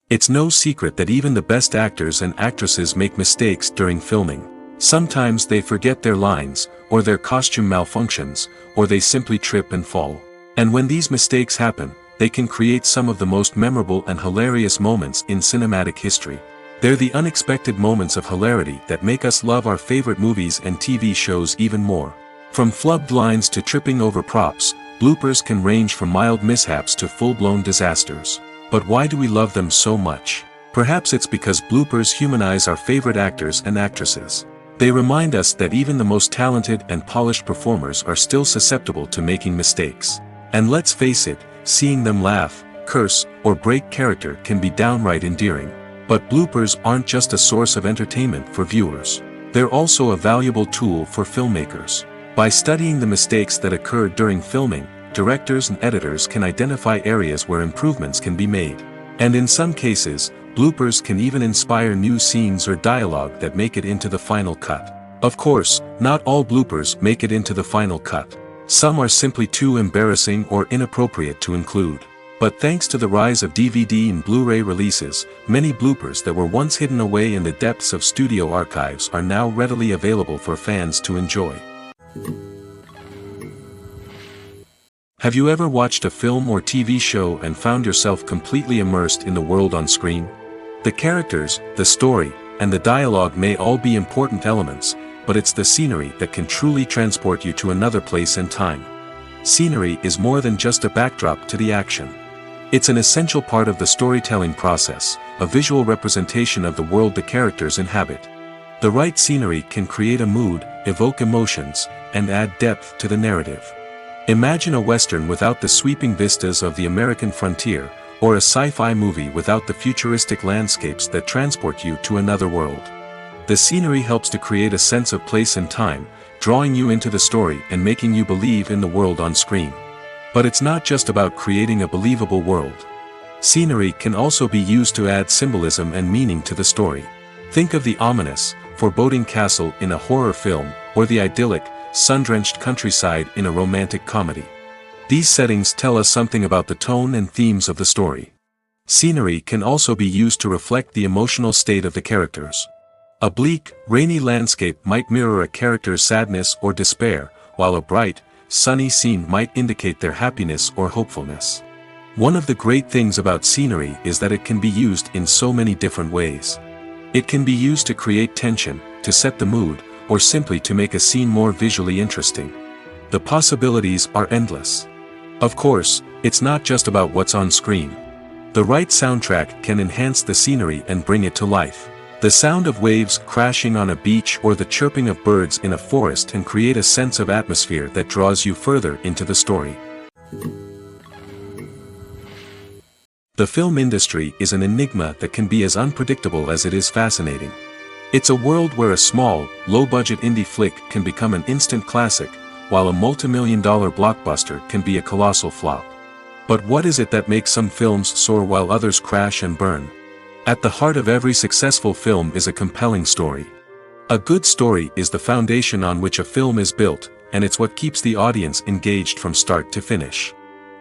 It's no secret that even the best actors and actresses make mistakes during filming. Sometimes they forget their lines, or their costume malfunctions, or they simply trip and fall. And when these mistakes happen, they can create some of the most memorable and hilarious moments in cinematic history. They're the unexpected moments of hilarity that make us love our favorite movies and TV shows even more. From flubbed lines to tripping over props, bloopers can range from mild mishaps to full-blown disasters. But why do we love them so much? Perhaps it's because bloopers humanize our favorite actors and actresses. They remind us that even the most talented and polished performers are still susceptible to making mistakes. And let's face it, seeing them laugh, curse, or break character can be downright endearing. But bloopers aren't just a source of entertainment for viewers. They're also a valuable tool for filmmakers. By studying the mistakes that occurred during filming, directors and editors can identify areas where improvements can be made. And in some cases, bloopers can even inspire new scenes or dialogue that make it into the final cut. Of course, not all bloopers make it into the final cut. Some are simply too embarrassing or inappropriate to include. But thanks to the rise of DVD and Blu-ray releases, many bloopers that were once hidden away in the depths of studio archives are now readily available for fans to enjoy. Have you ever watched a film or TV show and found yourself completely immersed in the world on screen? The characters, the story, and the dialogue may all be important elements, but it's the scenery that can truly transport you to another place and time. Scenery is more than just a backdrop to the action. It's an essential part of the storytelling process, a visual representation of the world the characters inhabit. The right scenery can create a mood, evoke emotions, and add depth to the narrative. Imagine a Western without the sweeping vistas of the American frontier, or a sci-fi movie without the futuristic landscapes that transport you to another world. The scenery helps to create a sense of place and time, drawing you into the story and making you believe in the world on screen. But it's not just about creating a believable world. Scenery can also be used to add symbolism and meaning to the story. Think of the ominous, foreboding castle in a horror film, or the idyllic, sun-drenched countryside in a romantic comedy. These settings tell us something about the tone and themes of the story. Scenery can also be used to reflect the emotional state of the characters. A bleak, rainy landscape might mirror a character's sadness or despair, while a bright, sunny scene might indicate their happiness or hopefulness. One of the great things about scenery is that it can be used in so many different ways. It can be used to create tension, to set the mood, or simply to make a scene more visually interesting. The possibilities are endless. Of course, it's not just about what's on screen. The right soundtrack can enhance the scenery and bring it to life. The sound of waves crashing on a beach or the chirping of birds in a forest can create a sense of atmosphere that draws you further into the story. The film industry is an enigma that can be as unpredictable as it is fascinating. It's a world where a small, low-budget indie flick can become an instant classic, while a multi-million-dollar blockbuster can be a colossal flop. But what is it that makes some films soar while others crash and burn? At the heart of every successful film is a compelling story. A good story is the foundation on which a film is built, and it's what keeps the audience engaged from start to finish.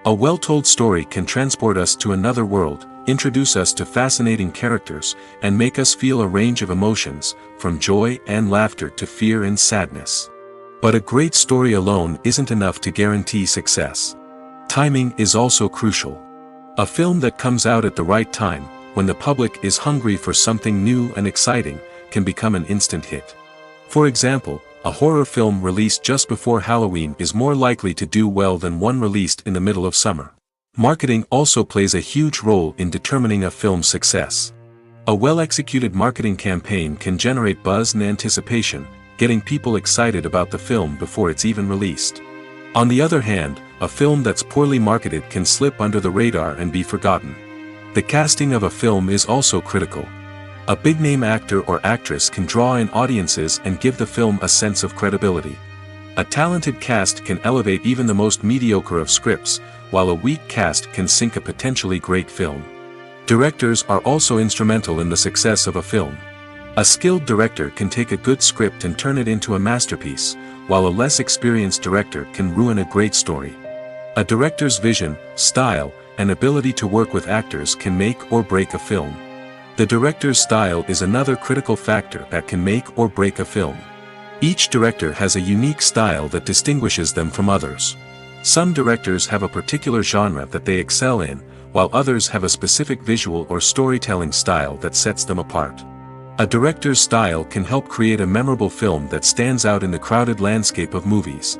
A well-told story can transport us to another world, introduce us to fascinating characters, and make us feel a range of emotions, from joy and laughter to fear and sadness. But a great story alone isn't enough to guarantee success. Timing is also crucial. A film that comes out at the right time, when the public is hungry for something new and exciting, can become an instant hit. For example, a horror film released just before Halloween is more likely to do well than one released in the middle of summer. Marketing also plays a huge role in determining a film's success. A well-executed marketing campaign can generate buzz and anticipation, getting people excited about the film before it's even released. On the other hand, a film that's poorly marketed can slip under the radar and be forgotten. The casting of a film is also critical. A big-name actor or actress can draw in audiences and give the film a sense of credibility. A talented cast can elevate even the most mediocre of scripts, while a weak cast can sink a potentially great film. Directors are also instrumental in the success of a film. A skilled director can take a good script and turn it into a masterpiece, while a less experienced director can ruin a great story. A director's vision, style, and ability to work with actors can make or break a film. The director's style is another critical factor that can make or break a film. Each director has a unique style that distinguishes them from others. Some directors have a particular genre that they excel in, while others have a specific visual or storytelling style that sets them apart. A director's style can help create a memorable film that stands out in the crowded landscape of movies.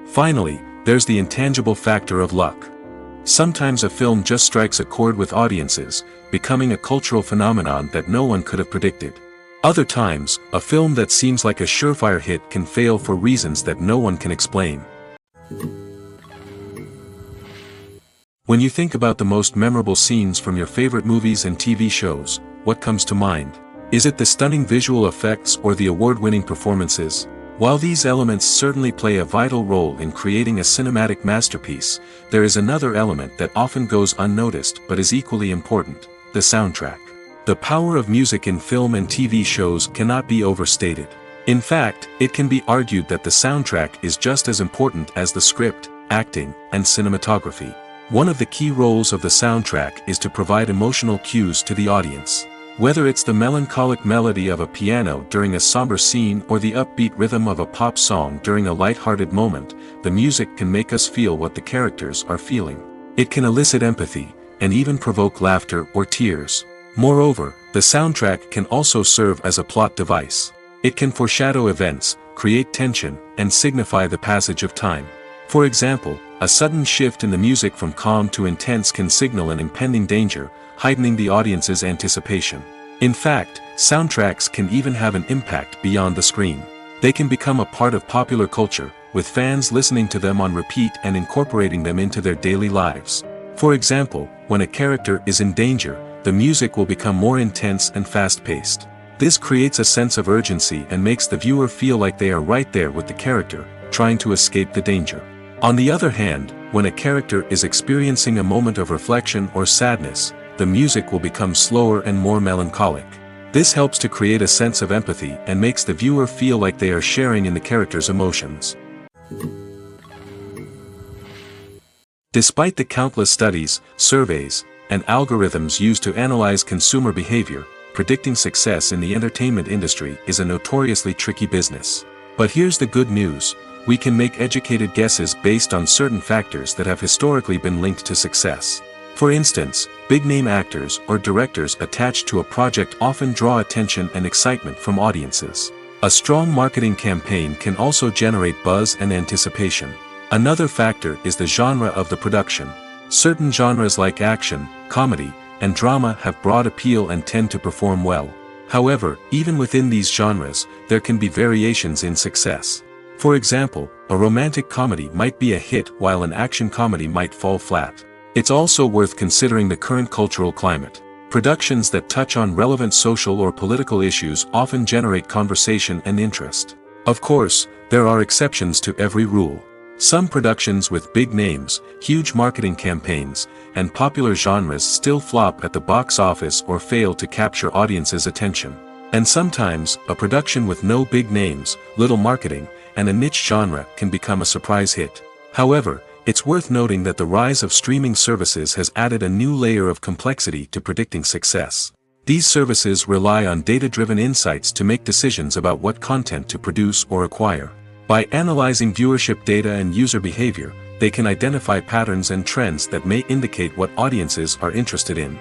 Finally, there's the intangible factor of luck. Sometimes a film just strikes a chord with audiences, becoming a cultural phenomenon that no one could have predicted. Other times, a film that seems like a surefire hit can fail for reasons that no one can explain. When you think about the most memorable scenes from your favorite movies and TV shows, what comes to mind? Is it the stunning visual effects or the award-winning performances? While these elements certainly play a vital role in creating a cinematic masterpiece, there is another element that often goes unnoticed but is equally important: the soundtrack. The power of music in film and TV shows cannot be overstated. In fact, it can be argued that the soundtrack is just as important as the script, acting, and cinematography. One of the key roles of the soundtrack is to provide emotional cues to the audience. Whether it's the melancholic melody of a piano during a somber scene or the upbeat rhythm of a pop song during a light-hearted moment, the music can make us feel what the characters are feeling. It can elicit empathy, and even provoke laughter or tears. Moreover, the soundtrack can also serve as a plot device. It can foreshadow events, create tension, and signify the passage of time. For example, a sudden shift in the music from calm to intense can signal an impending danger, heightening the audience's anticipation. In fact, soundtracks can even have an impact beyond the screen. They can become a part of popular culture, with fans listening to them on repeat and incorporating them into their daily lives. For example, when a character is in danger, the music will become more intense and fast-paced. This creates a sense of urgency and makes the viewer feel like they are right there with the character, trying to escape the danger. On the other hand, when a character is experiencing a moment of reflection or sadness, the music will become slower and more melancholic. This helps to create a sense of empathy and makes the viewer feel like they are sharing in the character's emotions. Despite the countless studies, surveys, and algorithms used to analyze consumer behavior, predicting success in the entertainment industry is a notoriously tricky business. But here's the good news: we can make educated guesses based on certain factors that have historically been linked to success. For instance, big-name actors or directors attached to a project often draw attention and excitement from audiences. A strong marketing campaign can also generate buzz and anticipation. Another factor is the genre of the production. Certain genres like action, comedy, and drama have broad appeal and tend to perform well. However, even within these genres, there can be variations in success. For example, a romantic comedy might be a hit while an action comedy might fall flat. It's also worth considering the current cultural climate. Productions that touch on relevant social or political issues often generate conversation and interest. Of course, there are exceptions to every rule. Some productions with big names, huge marketing campaigns, and popular genres still flop at the box office or fail to capture audiences' attention. And sometimes, a production with no big names, little marketing, and a niche genre can become a surprise hit. However, it's worth noting that the rise of streaming services has added a new layer of complexity to predicting success. These services rely on data-driven insights to make decisions about what content to produce or acquire. By analyzing viewership data and user behavior, they can identify patterns and trends that may indicate what audiences are interested in.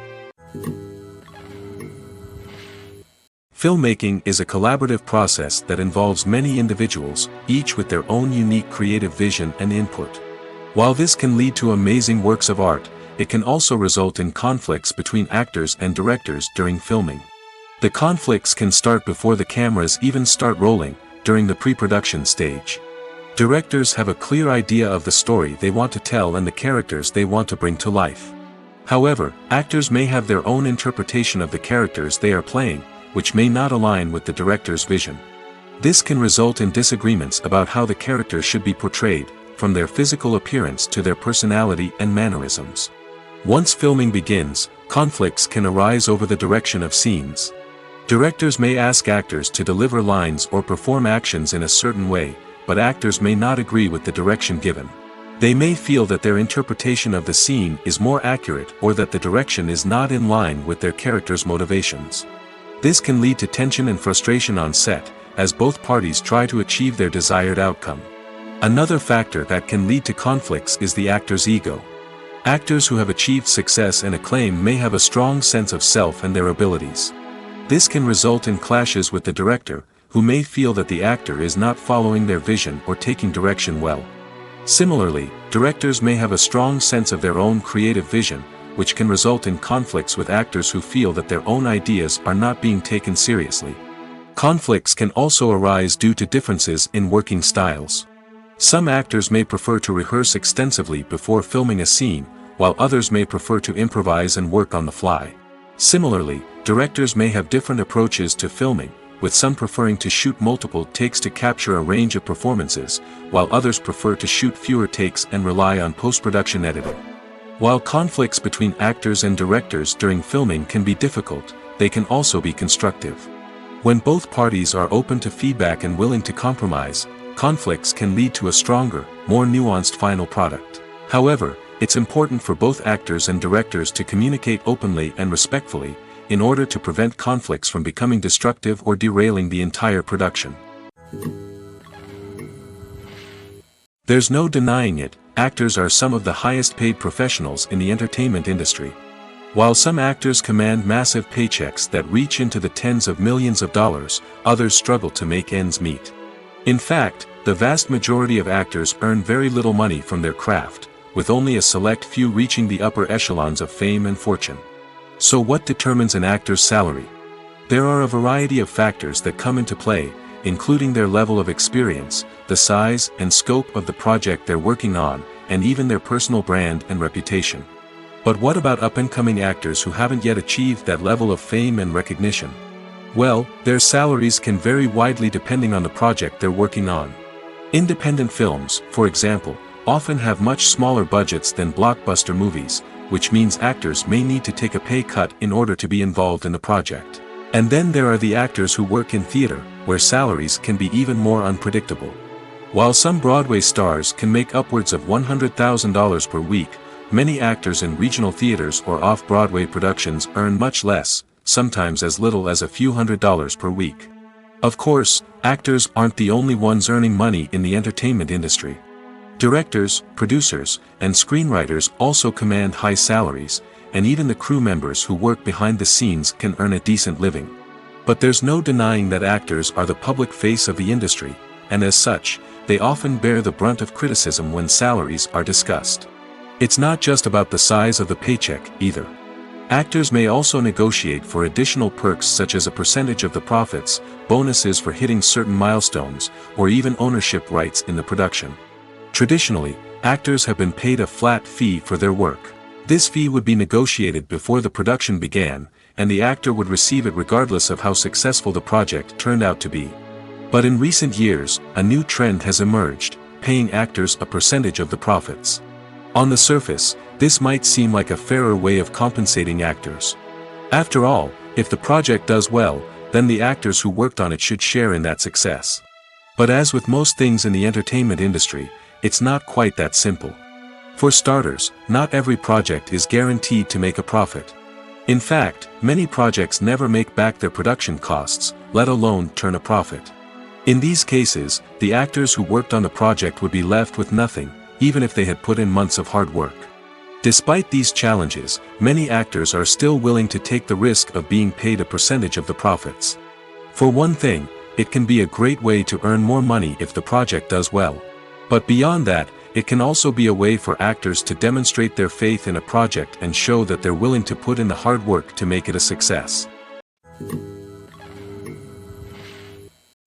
Filmmaking is a collaborative process that involves many individuals, each with their own unique creative vision and input. While this can lead to amazing works of art, it can also result in conflicts between actors and directors during filming. The conflicts can start before the cameras even start rolling, during the pre-production stage. Directors have a clear idea of the story they want to tell and the characters they want to bring to life. However, actors may have their own interpretation of the characters they are playing, which may not align with the director's vision. This can result in disagreements about how the characters should be portrayed, from their physical appearance to their personality and mannerisms. Once filming begins, conflicts can arise over the direction of scenes. Directors may ask actors to deliver lines or perform actions in a certain way, but actors may not agree with the direction given. They may feel that their interpretation of the scene is more accurate or that the direction is not in line with their character's motivations. This can lead to tension and frustration on set, as both parties try to achieve their desired outcome. Another factor that can lead to conflicts is the actor's ego. Actors who have achieved success and acclaim may have a strong sense of self and their abilities. This can result in clashes with the director, who may feel that the actor is not following their vision or taking direction well. Similarly, directors may have a strong sense of their own creative vision, which can result in conflicts with actors who feel that their own ideas are not being taken seriously. Conflicts can also arise due to differences in working styles. Some actors may prefer to rehearse extensively before filming a scene, while others may prefer to improvise and work on the fly. Similarly, directors may have different approaches to filming, with some preferring to shoot multiple takes to capture a range of performances, while others prefer to shoot fewer takes and rely on post-production editing. While conflicts between actors and directors during filming can be difficult, they can also be constructive. When both parties are open to feedback and willing to compromise, conflicts can lead to a stronger, more nuanced final product. However, it's important for both actors and directors to communicate openly and respectfully, in order to prevent conflicts from becoming destructive or derailing the entire production. There's no denying it, actors are some of the highest paid professionals in the entertainment industry. While some actors command massive paychecks that reach into the tens of millions of dollars, others struggle to make ends meet. In fact, the vast majority of actors earn very little money from their craft, with only a select few reaching the upper echelons of fame and fortune. So what determines an actor's salary? There are a variety of factors that come into play, including their level of experience, the size and scope of the project they're working on, and even their personal brand and reputation. But what about up-and-coming actors who haven't yet achieved that level of fame and recognition? Well, their salaries can vary widely depending on the project they're working on. Independent films, for example, often have much smaller budgets than blockbuster movies, which means actors may need to take a pay cut in order to be involved in the project. And then there are the actors who work in theater, where salaries can be even more unpredictable. While some Broadway stars can make upwards of $100,000 per week, many actors in regional theaters or off-Broadway productions earn much less, sometimes as little as a few $100s per week. Of course, actors aren't the only ones earning money in the entertainment industry. Directors, producers, and screenwriters also command high salaries, and even the crew members who work behind the scenes can earn a decent living. But there's no denying that actors are the public face of the industry, and as such, they often bear the brunt of criticism when salaries are discussed. It's not just about the size of the paycheck, either. Actors may also negotiate for additional perks such as a percentage of the profits, bonuses for hitting certain milestones, or even ownership rights in the production. Traditionally, actors have been paid a flat fee for their work. This fee would be negotiated before the production began, and the actor would receive it regardless of how successful the project turned out to be. But in recent years, a new trend has emerged, paying actors a percentage of the profits. On the surface, this might seem like a fairer way of compensating actors. After all, if the project does well, then the actors who worked on it should share in that success. But as with most things in the entertainment industry, it's not quite that simple. For starters, not every project is guaranteed to make a profit. In fact, many projects never make back their production costs, let alone turn a profit. In these cases, the actors who worked on the project would be left with nothing, even if they had put in months of hard work. Despite these challenges, many actors are still willing to take the risk of being paid a percentage of the profits. For one thing, it can be a great way to earn more money if the project does well. But beyond that, it can also be a way for actors to demonstrate their faith in a project and show that they're willing to put in the hard work to make it a success.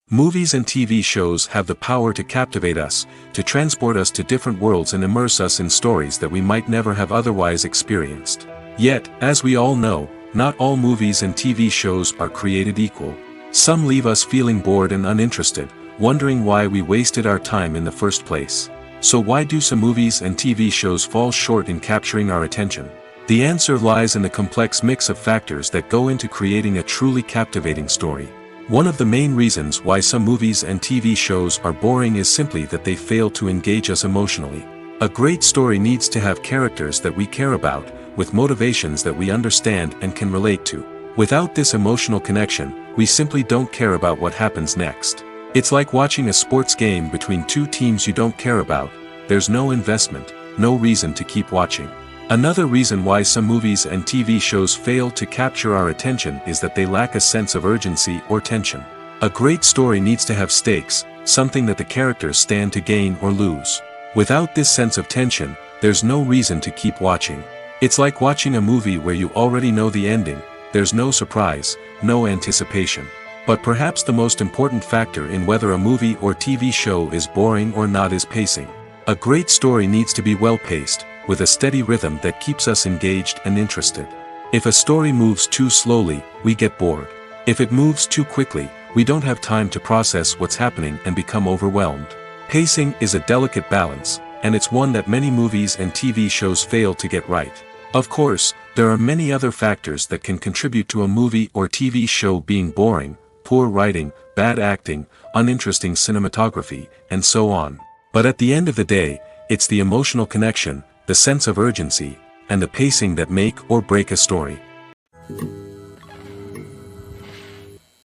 Movies and TV shows have the power to captivate us, to transport us to different worlds and immerse us in stories that we might never have otherwise experienced. Yet, as we all know, not all movies and TV shows are created equal. Some leave us feeling bored and uninterested, wondering why we wasted our time in the first place. So why do some movies and TV shows fall short in capturing our attention? The answer lies in the complex mix of factors that go into creating a truly captivating story. One of the main reasons why some movies and TV shows are boring is simply that they fail to engage us emotionally. A great story needs to have characters that we care about, with motivations that we understand and can relate to. Without this emotional connection, we simply don't care about what happens next. It's like watching a sports game between two teams you don't care about. There's no investment, no reason to keep watching. Another reason why some movies and TV shows fail to capture our attention is that they lack a sense of urgency or tension. A great story needs to have stakes, something that the characters stand to gain or lose. Without this sense of tension, there's no reason to keep watching. It's like watching a movie where you already know the ending, there's no surprise, no anticipation. But perhaps the most important factor in whether a movie or TV show is boring or not is pacing. A great story needs to be well-paced, with a steady rhythm that keeps us engaged and interested. If a story moves too slowly, we get bored. If it moves too quickly, we don't have time to process what's happening and become overwhelmed. Pacing is a delicate balance, and it's one that many movies and TV shows fail to get right. Of course, there are many other factors that can contribute to a movie or TV show being boring: poor writing, bad acting, uninteresting cinematography, and so on. But at the end of the day, it's the emotional connection, the sense of urgency, and the pacing that make or break a story.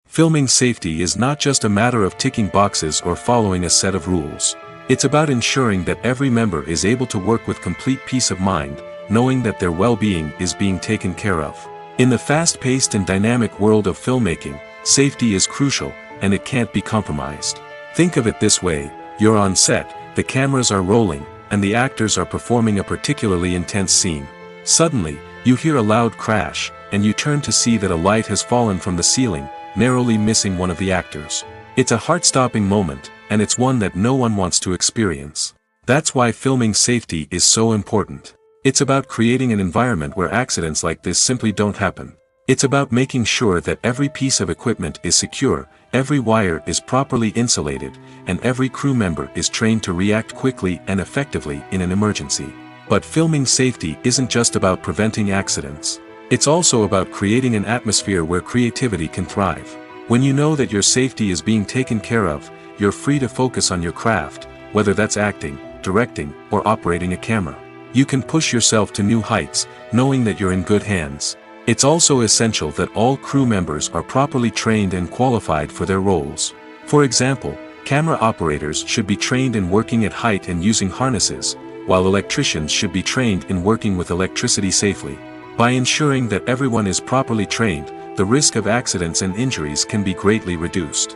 Filming safety is not just a matter of ticking boxes or following a set of rules. It's about ensuring that every member is able to work with complete peace of mind, knowing that their well-being is being taken care of. In the fast-paced and dynamic world of filmmaking, safety is crucial, and it can't be compromised. Think of it this way: you're on set, the cameras are rolling, and the actors are performing a particularly intense scene. Suddenly, you hear a loud crash, and you turn to see that a light has fallen from the ceiling, narrowly missing one of the actors. It's a heart-stopping moment, and it's one that no one wants to experience. That's why filming safety is so important. It's about creating an environment where accidents like this simply don't happen. It's about making sure that every piece of equipment is secure, every wire is properly insulated, and every crew member is trained to react quickly and effectively in an emergency. But filming safety isn't just about preventing accidents. It's also about creating an atmosphere where creativity can thrive. When you know that your safety is being taken care of, you're free to focus on your craft, whether that's acting, directing, or operating a camera. You can push yourself to new heights, knowing that you're in good hands. It's also essential that all crew members are properly trained and qualified for their roles. For example, camera operators should be trained in working at height and using harnesses, while electricians should be trained in working with electricity safely. By ensuring that everyone is properly trained, the risk of accidents and injuries can be greatly reduced.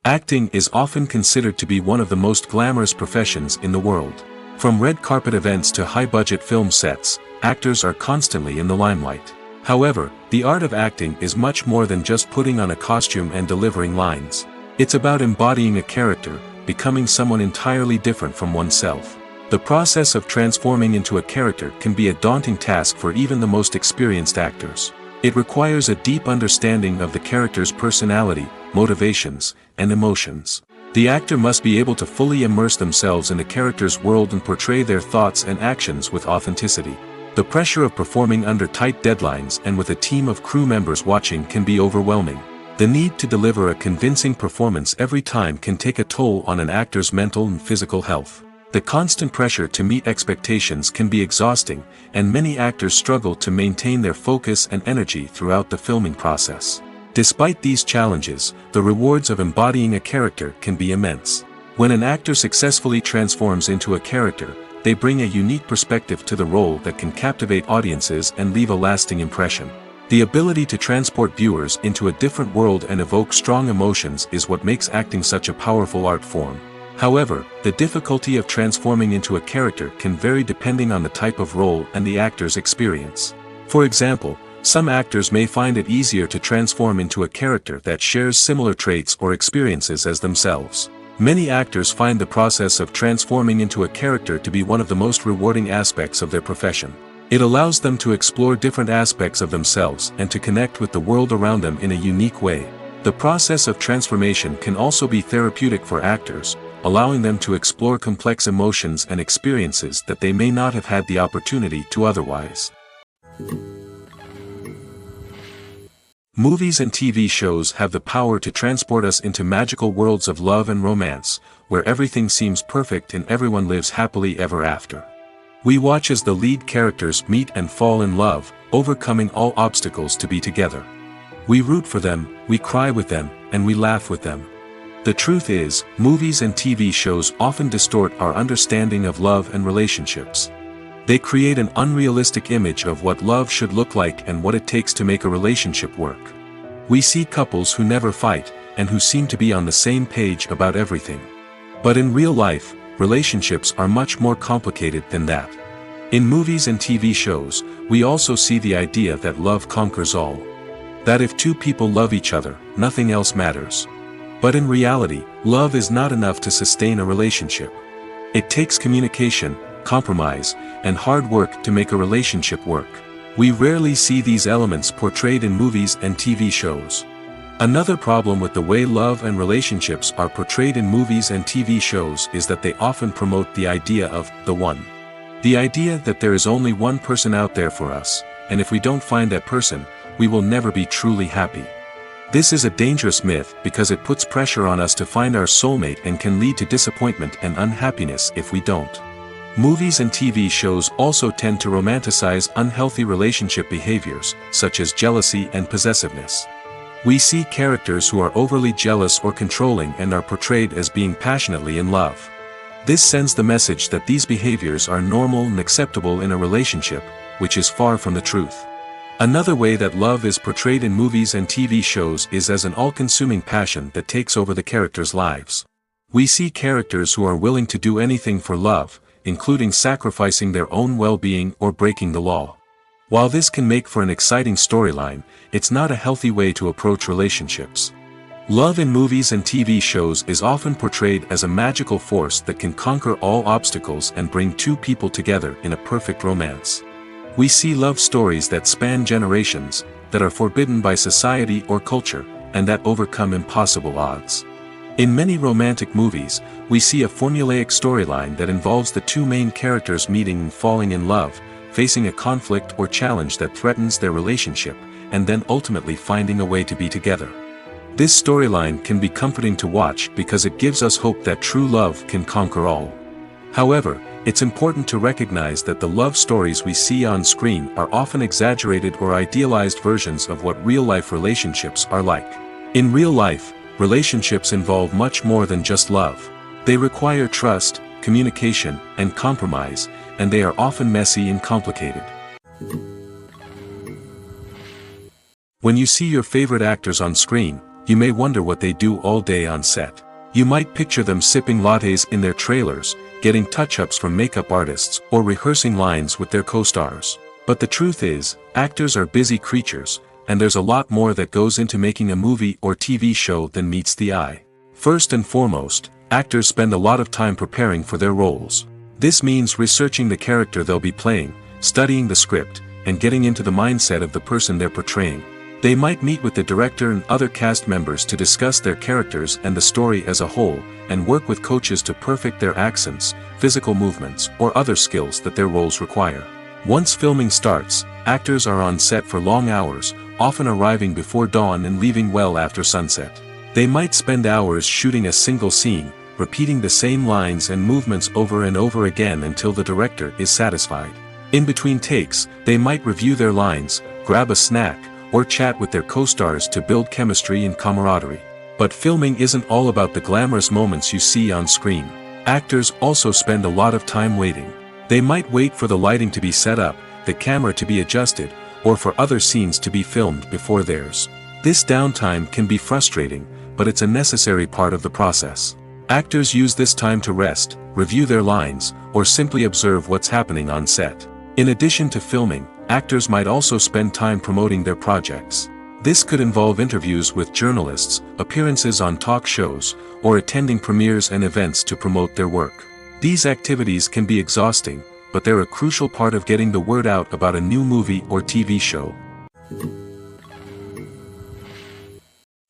Acting is often considered to be one of the most glamorous professions in the world. From red carpet events to high-budget film sets, actors are constantly in the limelight. However, the art of acting is much more than just putting on a costume and delivering lines. It's about embodying a character, becoming someone entirely different from oneself. The process of transforming into a character can be a daunting task for even the most experienced actors. It requires a deep understanding of the character's personality, motivations, and emotions. The actor must be able to fully immerse themselves in the character's world and portray their thoughts and actions with authenticity. The pressure of performing under tight deadlines and with a team of crew members watching can be overwhelming. The need to deliver a convincing performance every time can take a toll on an actor's mental and physical health. The constant pressure to meet expectations can be exhausting, and many actors struggle to maintain their focus and energy throughout the filming process. Despite these challenges, the rewards of embodying a character can be immense. When an actor successfully transforms into a character, they bring a unique perspective to the role that can captivate audiences and leave a lasting impression. The ability to transport viewers into a different world and evoke strong emotions is what makes acting such a powerful art form. However, the difficulty of transforming into a character can vary depending on the type of role and the actor's experience. For example, some actors may find it easier to transform into a character that shares similar traits or experiences as themselves. Many actors find the process of transforming into a character to be one of the most rewarding aspects of their profession. It allows them to explore different aspects of themselves and to connect with the world around them in a unique way. The process of transformation can also be therapeutic for actors, allowing them to explore complex emotions and experiences that they may not have had the opportunity to otherwise. Movies and TV shows have the power to transport us into magical worlds of love and romance, where everything seems perfect and everyone lives happily ever after. We watch as the lead characters meet and fall in love, overcoming all obstacles to be together. We root for them, we cry with them, and we laugh with them. The truth is, movies and TV shows often distort our understanding of love and relationships. They create an unrealistic image of what love should look like and what it takes to make a relationship work. We see couples who never fight, and who seem to be on the same page about everything. But in real life, relationships are much more complicated than that. In movies and TV shows, we also see the idea that love conquers all. That if two people love each other, nothing else matters. But in reality, love is not enough to sustain a relationship. It takes communication, compromise, and hard work to make a relationship work. We rarely see these elements portrayed in movies and TV shows. Another problem with the way love and relationships are portrayed in movies and TV shows is that they often promote the idea of the one. The idea that there is only one person out there for us, and if we don't find that person, we will never be truly happy. This is a dangerous myth because it puts pressure on us to find our soulmate and can lead to disappointment and unhappiness if we don't. Movies and TV shows also tend to romanticize unhealthy relationship behaviors, such as jealousy and possessiveness. We see characters who are overly jealous or controlling and are portrayed as being passionately in love. This sends the message that these behaviors are normal and acceptable in a relationship, which is far from the truth. Another way that love is portrayed in movies and TV shows is as an all-consuming passion that takes over the characters' lives. We see characters who are willing to do anything for love, including sacrificing their own well-being or breaking the law. While this can make for an exciting storyline, it's not a healthy way to approach relationships. Love in movies and TV shows is often portrayed as a magical force that can conquer all obstacles and bring two people together in a perfect romance. We see love stories that span generations, that are forbidden by society or culture, and that overcome impossible odds. In many romantic movies, we see a formulaic storyline that involves the two main characters meeting and falling in love, facing a conflict or challenge that threatens their relationship, and then ultimately finding a way to be together. This storyline can be comforting to watch because it gives us hope that true love can conquer all. However, it's important to recognize that the love stories we see on screen are often exaggerated or idealized versions of what real-life relationships are like. In real life, relationships involve much more than just love. They require trust, communication, and compromise, and they are often messy and complicated. When you see your favorite actors on screen, you may wonder what they do all day on set. You might picture them sipping lattes in their trailers, getting touch-ups from makeup artists, or rehearsing lines with their co-stars. But the truth is, actors are busy creatures, and there's a lot more that goes into making a movie or TV show than meets the eye. First and foremost, actors spend a lot of time preparing for their roles. This means researching the character they'll be playing, studying the script, and getting into the mindset of the person they're portraying. They might meet with the director and other cast members to discuss their characters and the story as a whole, and work with coaches to perfect their accents, physical movements, or other skills that their roles require. Once filming starts, actors are on set for long hours, often arriving before dawn and leaving well after sunset. They might spend hours shooting a single scene, repeating the same lines and movements over and over again until the director is satisfied. In between takes, they might review their lines, grab a snack, or chat with their co-stars to build chemistry and camaraderie. But filming isn't all about the glamorous moments you see on screen. Actors also spend a lot of time waiting. They might wait for the lighting to be set up, the camera to be adjusted, or for other scenes to be filmed before theirs. This downtime can be frustrating, but it's a necessary part of the process. Actors use this time to rest, review their lines, or simply observe what's happening on set. In addition to filming, actors might also spend time promoting their projects. This could involve interviews with journalists, appearances on talk shows, or attending premieres and events to promote their work. These activities can be exhausting, but they're a crucial part of getting the word out about a new movie or TV show.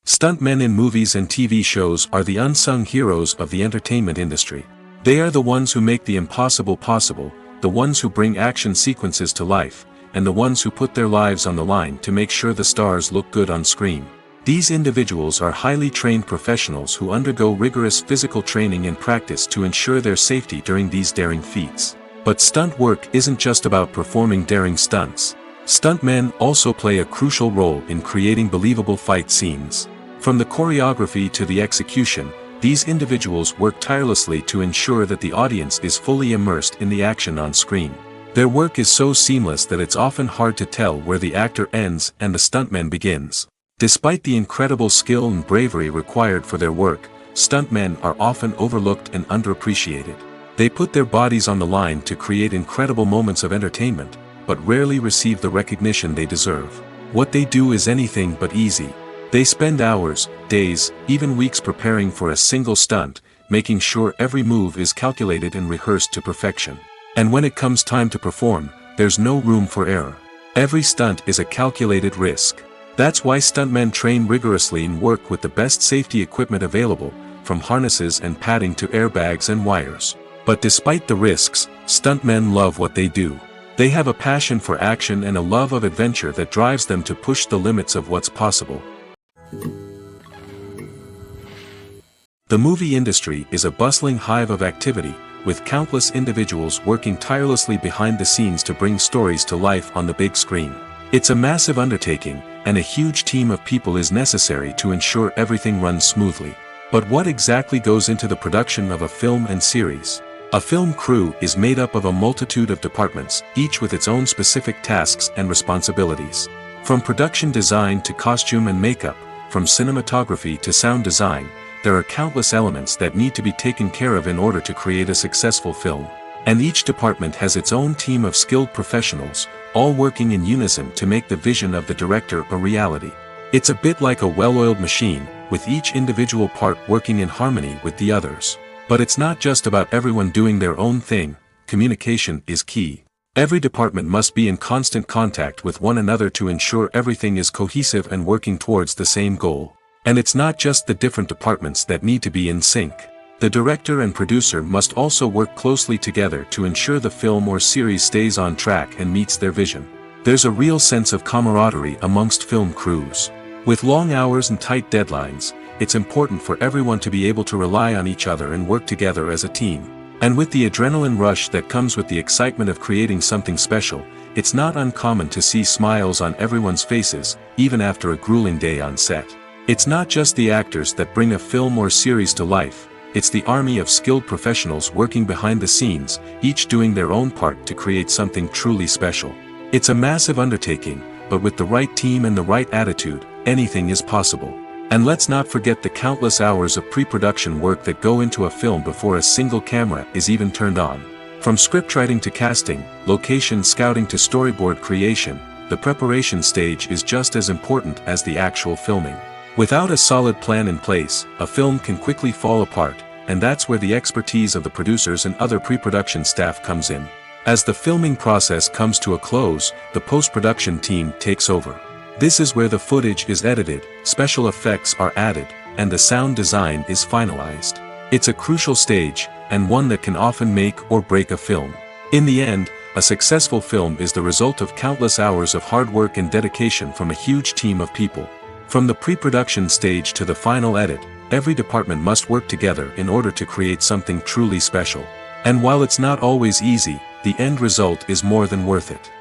Stuntmen in movies and TV shows are the unsung heroes of the entertainment industry. They are the ones who make the impossible possible, the ones who bring action sequences to life, and the ones who put their lives on the line to make sure the stars look good on screen. These individuals are highly trained professionals who undergo rigorous physical training and practice to ensure their safety during these daring feats. But stunt work isn't just about performing daring stunts. Stuntmen also play a crucial role in creating believable fight scenes. From the choreography to the execution, These individuals work tirelessly to ensure that the audience is fully immersed in the action on screen. Their work is so seamless that it's often hard to tell where the actor ends and the stuntman begins. Despite the incredible skill and bravery required for their work, stuntmen are often overlooked and underappreciated. They put their bodies on the line to create incredible moments of entertainment, but rarely receive the recognition they deserve. What they do is anything but easy. They spend hours, days, even weeks preparing for a single stunt, making sure every move is calculated and rehearsed to perfection. And when it comes time to perform, there's no room for error. Every stunt is a calculated risk. That's why stuntmen train rigorously and work with the best safety equipment available, from harnesses and padding to airbags and wires. But despite the risks, stuntmen love what they do. They have a passion for action and a love of adventure that drives them to push the limits of what's possible. The movie industry is a bustling hive of activity, with countless individuals working tirelessly behind the scenes to bring stories to life on the big screen. It's a massive undertaking, and a huge team of people is necessary to ensure everything runs smoothly. But what exactly goes into the production of a film and series? A film crew is made up of a multitude of departments, each with its own specific tasks and responsibilities. From production design to costume and makeup, from cinematography to sound design, there are countless elements that need to be taken care of in order to create a successful film. And each department has its own team of skilled professionals, all working in unison to make the vision of the director a reality. It's a bit like a well-oiled machine, with each individual part working in harmony with the others. But it's not just about everyone doing their own thing. Communication is key. Every department must be in constant contact with one another to ensure everything is cohesive and working towards the same goal. And it's not just the different departments that need to be in sync. The director and producer must also work closely together to ensure the film or series stays on track and meets their vision. There's a real sense of camaraderie amongst film crews. With long hours and tight deadlines, it's important for everyone to be able to rely on each other and work together as a team. And with the adrenaline rush that comes with the excitement of creating something special, it's not uncommon to see smiles on everyone's faces, even after a grueling day on set. It's not just the actors that bring a film or series to life, it's the army of skilled professionals working behind the scenes, each doing their own part to create something truly special. It's a massive undertaking, but with the right team and the right attitude, anything is possible. And let's not forget the countless hours of pre-production work that go into a film before a single camera is even turned on. From scriptwriting to casting, location scouting to storyboard creation, the preparation stage is just as important as the actual filming. Without a solid plan in place, a film can quickly fall apart, and that's where the expertise of the producers and other pre-production staff comes in. As the filming process comes to a close, the post-production team takes over. This is where the footage is edited, special effects are added, and the sound design is finalized. It's a crucial stage, and one that can often make or break a film. In the end, a successful film is the result of countless hours of hard work and dedication from a huge team of people. From the pre-production stage to the final edit, every department must work together in order to create something truly special. And while it's not always easy, the end result is more than worth it.